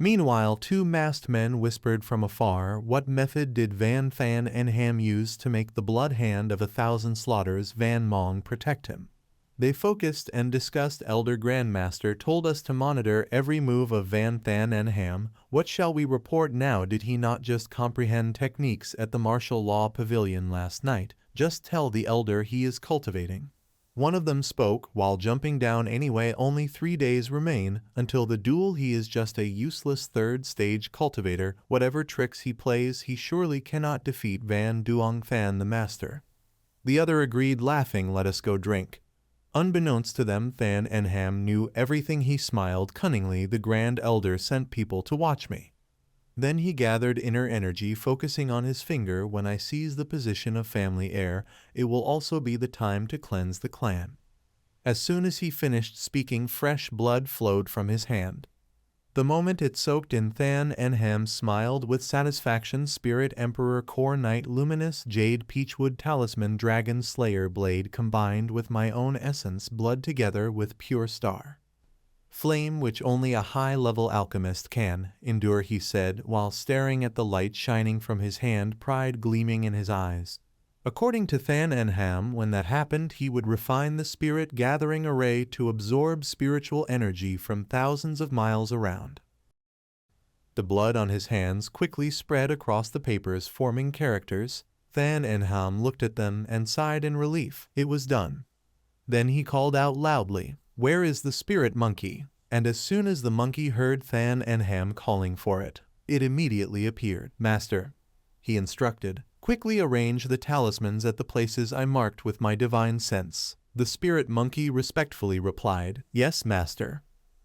Meanwhile, two masked men whispered from afar, what method did Van Fan and Ham use to make the blood hand of 1,000 slaughters Van Mong protect him? They focused and discussed. Elder Grandmaster told us to monitor every move of Van Fan and Ham. What shall we report now? Did he not just comprehend techniques at the martial law pavilion last night? Just tell the elder he is cultivating. One of them spoke, while jumping down anyway. Only 3 days remain until the duel. He is just a useless third-stage cultivator. Whatever tricks he plays, he surely cannot defeat Van Duong Fan the master. The other agreed, laughing, let us go drink. Unbeknownst to them, Fan and Ham knew everything. He smiled cunningly. The Grand Elder sent people to watch me. Then he gathered inner energy, focusing on his finger. When I seize the position of family heir, it will also be the time to cleanse the clan. As soon as he finished speaking, fresh blood flowed from his hand. The moment it soaked in, Fan and Ham smiled with satisfaction. Spirit Emperor Core Knight, Luminous Jade, Peachwood Talisman, Dragon Slayer Blade, combined with my own essence, blood together with pure star flame, which only a high-level alchemist can endure, he said, while staring at the light shining from his hand, pride gleaming in his eyes. According to Fan and Ham, when that happened, he would refine the spirit-gathering array to absorb spiritual energy from thousands of miles around. The blood on his hands quickly spread across the papers, forming characters. Fan and Ham looked at them and sighed in relief. It was done. Then he called out loudly, where is the spirit monkey? And as soon as the monkey heard Fan and Ham calling for it, it immediately appeared. Master, he instructed, quickly arrange the talismans at the places I marked with my divine sense. The spirit monkey respectfully replied, yes, master.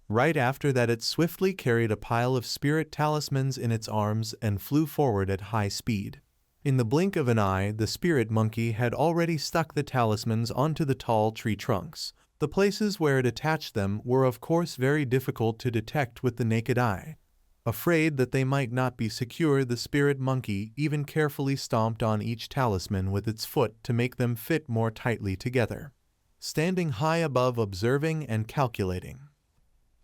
Right after that, it swiftly carried a pile of spirit talismans in its arms and flew forward at high speed. In the blink of an eye, the spirit monkey had already stuck the talismans onto the tall tree trunks. The places where it attached them were of course very difficult to detect with the naked eye. Afraid that they might not be secure, the spirit monkey even carefully stomped on each talisman with its foot to make them fit more tightly together. Standing high above, observing and calculating,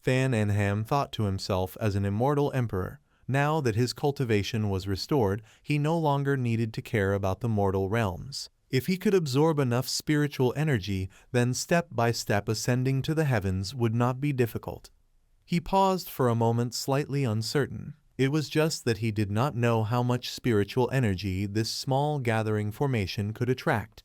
Fan and Ham thought to himself, as an immortal emperor, now that his cultivation was restored, he no longer needed to care about the mortal realms. If he could absorb enough spiritual energy, then step by step ascending to the heavens would not be difficult. He paused for a moment, slightly uncertain. It was just that he did not know how much spiritual energy this small gathering formation could attract.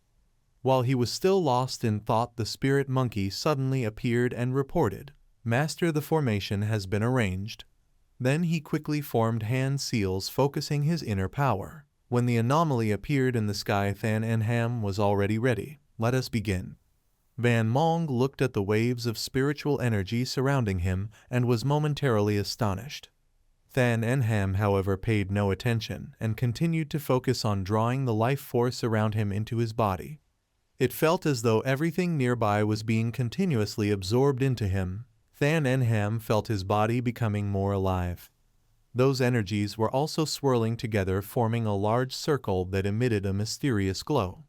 While he was still lost in thought, the spirit monkey suddenly appeared and reported, Master, the formation has been arranged. Then he quickly formed hand seals, focusing his inner power. When the anomaly appeared in the sky, Fan and Ham was already ready. Let us begin. Van Mong looked at the waves of spiritual energy surrounding him and was momentarily astonished. Fan and Ham, however, paid no attention and continued to focus on drawing the life force around him into his body. It felt as though everything nearby was being continuously absorbed into him. Fan and Ham felt his body becoming more alive. Those energies were also swirling together, forming a large circle that emitted a mysterious glow.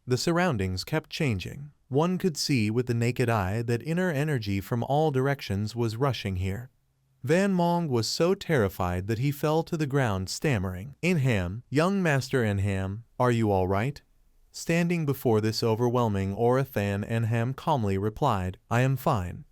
The surroundings kept changing. One could see with the naked eye that inner energy from all directions was rushing here. Van Mong was so terrified that he fell to the ground, stammering, Ham, young master Ham, are you all right? Standing before this overwhelming aura, Fan and Ham calmly replied, I am fine.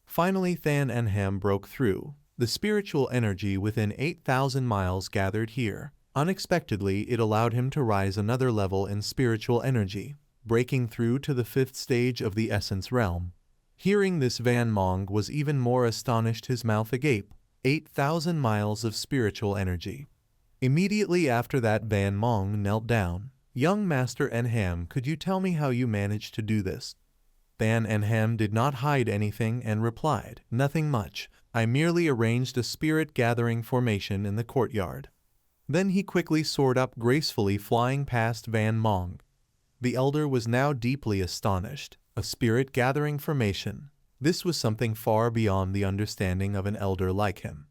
Finally, Fan and Ham broke through. The spiritual energy within 8,000 miles gathered here. Unexpectedly, it allowed him to rise another level in spiritual energy, breaking through to the 5th stage of the essence realm. Hearing this, Van Mong was even more astonished, his mouth agape. 8,000 miles of spiritual energy. Immediately after that, Van Mong knelt down. Young Master Enham, could you tell me how you managed to do this? Van Enham did not hide anything and replied, nothing much. I merely arranged a spirit gathering formation in the courtyard. Then he quickly soared up gracefully, flying past Van Mong. The elder was now deeply astonished. A spirit gathering formation. This was something far beyond the understanding of an elder like him.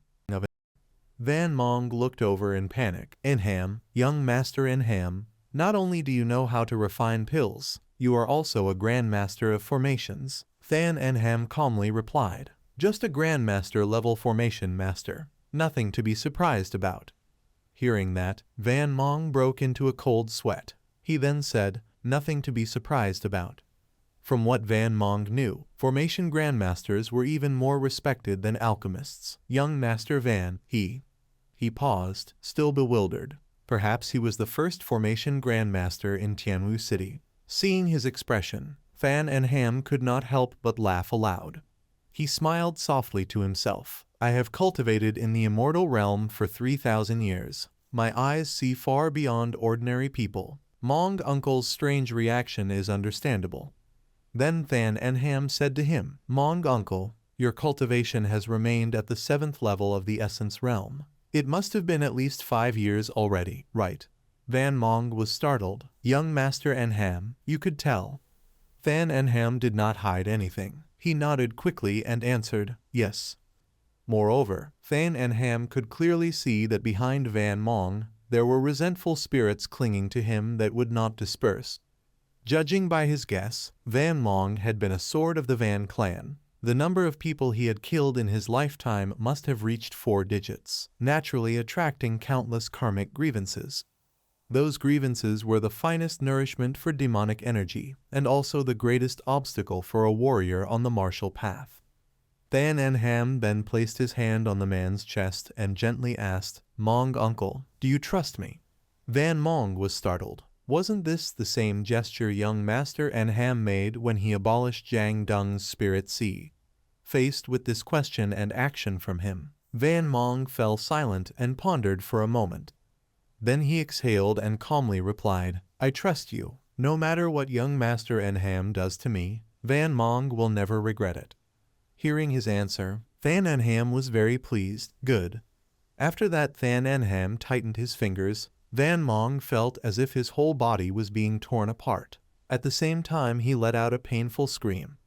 Van Mong looked over in panic. Enham, young Master Enham, not only do you know how to refine pills, you are also a grandmaster of formations. Van Enham calmly replied. Just a grandmaster level formation master. Nothing to be surprised about. Hearing that, Van Mong broke into a cold sweat. He then said, nothing to be surprised about. From what Van Mong knew, formation grandmasters were even more respected than alchemists. Young Master Van, he paused, still bewildered. Perhaps he was the first formation grandmaster in Tianwu City. Seeing his expression, Van Enham could not help but laugh aloud. He smiled softly to himself. I have cultivated in the immortal realm for 3,000 years. My eyes see far beyond ordinary people. Mong Uncle's strange reaction is understandable. Then Van Enham said to him, Mong Uncle, your cultivation has remained at the 7th level of the essence realm. It must have been at least 5 years already, right? Van Mong was startled. Young Master Enham, you could tell. Van Enham did not hide anything. He nodded quickly and answered, yes. Moreover, Van Enham could clearly see that behind Van Mong, there were resentful spirits clinging to him that would not disperse. Judging by his guess, Van Mong had been a sword of the Van clan. The number of people he had killed in his lifetime must have reached 4 digits, naturally attracting countless karmic grievances. Those grievances were the finest nourishment for demonic energy, and also the greatest obstacle for a warrior on the martial path. Van Enham then placed his hand on the man's chest and gently asked, Mong Uncle, do you trust me? Van Mong was startled. Wasn't this the same gesture young Master Enham made when he abolished Jiang Dung's spirit sea? Faced with this question and action from him, Van Mong fell silent and pondered for a moment. Then he exhaled and calmly replied, I trust you. No matter what young Master Enham does to me, Van Mong will never regret it. Hearing his answer, Van Enham was very pleased. Good. After that, Van Enham tightened his fingers. Van Mong felt as if his whole body was being torn apart. At the same time, he let out a painful scream.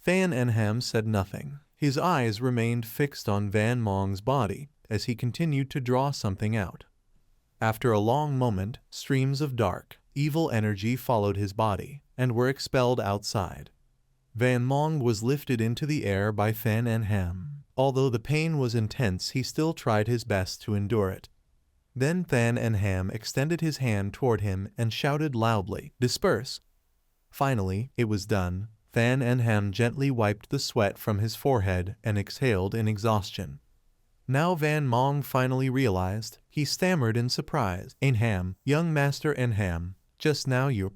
Van Enham said nothing. His eyes remained fixed on Van Mong's body as he continued to draw something out. After a long moment, streams of dark, evil energy followed his body and were expelled outside. Van Mong was lifted into the air by Van Enham. Although the pain was intense, he still tried his best to endure it. Then Van Enham extended his hand toward him and shouted loudly, Disperse! Finally, it was done. Van Enham gently wiped the sweat from his forehead and exhaled in exhaustion. Now Van Mong finally realized. He stammered in surprise. Enham, young Master Enham, just now you...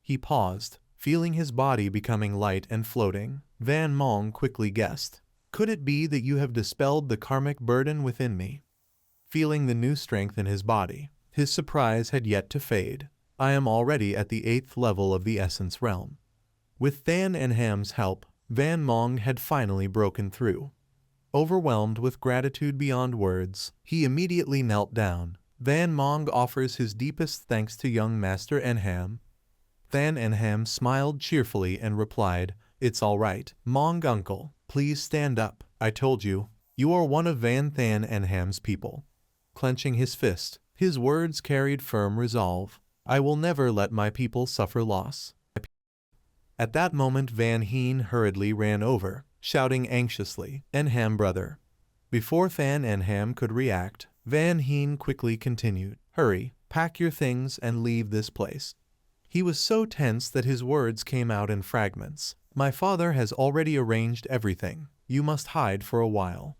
He paused, feeling his body becoming light and floating. Van Mong quickly guessed. Could it be that you have dispelled the karmic burden within me? Feeling the new strength in his body, his surprise had yet to fade. I am already at the 8th level of the essence realm. With Van Enham's help, Van Mong had finally broken through. Overwhelmed with gratitude beyond words, he immediately knelt down. Van Mong offers his deepest thanks to young Master Enham. Van Enham smiled cheerfully and replied, It's all right, Mong Uncle, please stand up. I told you, you are one of Van Enham's people. Clenching his fist, his words carried firm resolve. I will never let my people suffer loss. At that moment Van Heen hurriedly ran over, shouting anxiously, Enham brother. Before Van Enham could react, Van Heen quickly continued, Hurry, pack your things and leave this place. He was so tense that his words came out in fragments. My father has already arranged everything. You must hide for a while.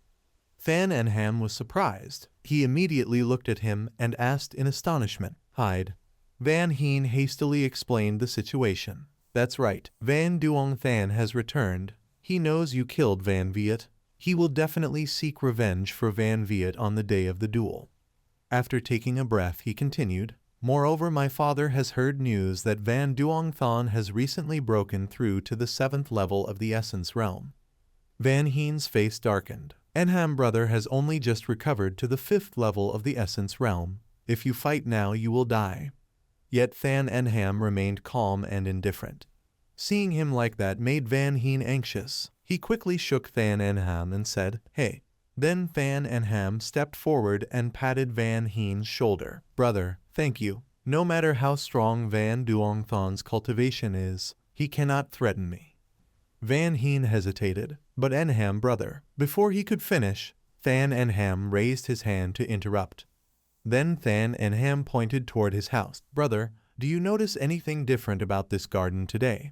Van en Ham was surprised. He immediately looked at him and asked in astonishment, "Hide?" Van Heen hastily explained the situation. "That's right. Van Duong Than has returned. He knows you killed Van Viet. He will definitely seek revenge for Van Viet on the day of the duel." After taking a breath, he continued, "Moreover, my father has heard news that Van Duong Than has recently broken through to the 7th level of the Essence Realm." Van Heen's face darkened. "Enham brother has only just recovered to the 5th level of the Essence Realm. If you fight now, you will die." Yet Than Enham remained calm and indifferent. Seeing him like that made Van Heen anxious. He quickly shook Than Enham and said, "Hey." Then Than Enham stepped forward and patted Van Heen's shoulder. "Brother, thank you. No matter how strong Van Duong Than's cultivation is, he cannot threaten me." Van Heen hesitated, but Enham brother. Before he could finish, Than Enham raised his hand to interrupt. Then Than Enham pointed toward his house. "Brother, do you notice anything different about this garden today?"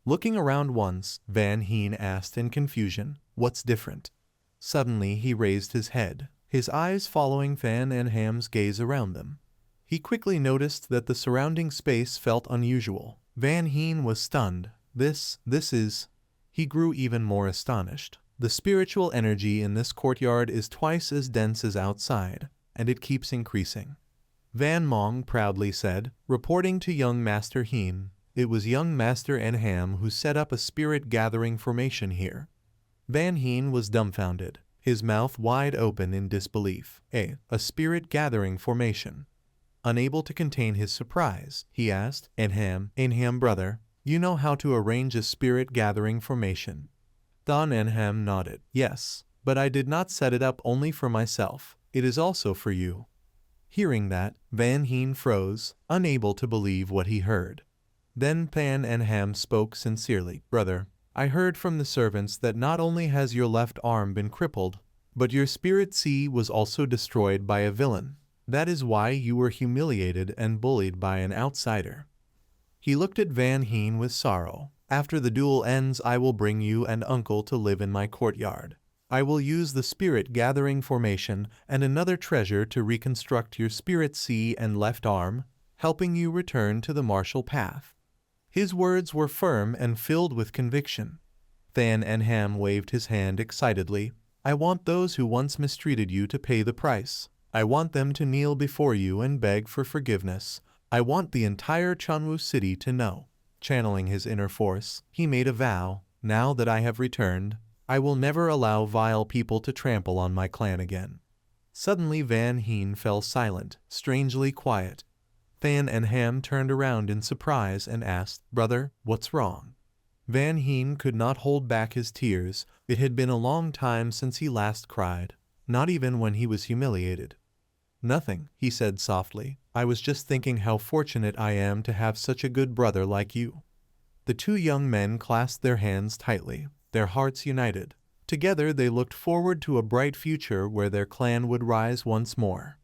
Looking around once, Van Heen asked in confusion, "What's different?" Suddenly he raised his head, his eyes following Than Enham's gaze around them. He quickly noticed that the surrounding space felt unusual. Van Heen was stunned. This is... He grew even more astonished. "The spiritual energy in this courtyard is twice as dense as outside, and it keeps increasing," Van Mong proudly said, reporting to young Master Heen. It was young Master Enham who set up a spirit gathering formation here. Van Heen was dumbfounded, his mouth wide open in disbelief. A spirit gathering formation. Unable to contain his surprise, he asked, Enham brother, you know how to arrange a spirit gathering formation?" Than Enham nodded. "Yes, but I did not set it up only for myself. It is also for you." Hearing that, Van Heen froze, unable to believe what he heard. Then Than Enham spoke sincerely. "Brother, I heard from the servants that not only has your left arm been crippled, but your spirit sea was also destroyed by a villain. That is why you were humiliated and bullied by an outsider." He looked at Van Heen with sorrow. "After the duel ends, I will bring you and uncle to live in my courtyard. I will use the spirit gathering formation and another treasure to reconstruct your spirit sea and left arm, helping you return to the martial path." His words were firm and filled with conviction. Than Enham waved his hand excitedly. "I want those who once mistreated you to pay the price. I want them to kneel before you and beg for forgiveness. I want the entire Chunwu city to know." Channeling his inner force, he made a vow. "Now that I have returned, I will never allow vile people to trample on my clan again." Suddenly Van Heen fell silent, strangely quiet. Than Enham turned around in surprise and asked, "Brother, what's wrong?" Van Heen could not hold back his tears. It had been a long time since he last cried, not even when he was humiliated. "Nothing," he said softly. "I was just thinking how fortunate I am to have such a good brother like you." The two young men clasped their hands tightly, their hearts united. Together they looked forward to a bright future where their clan would rise once more.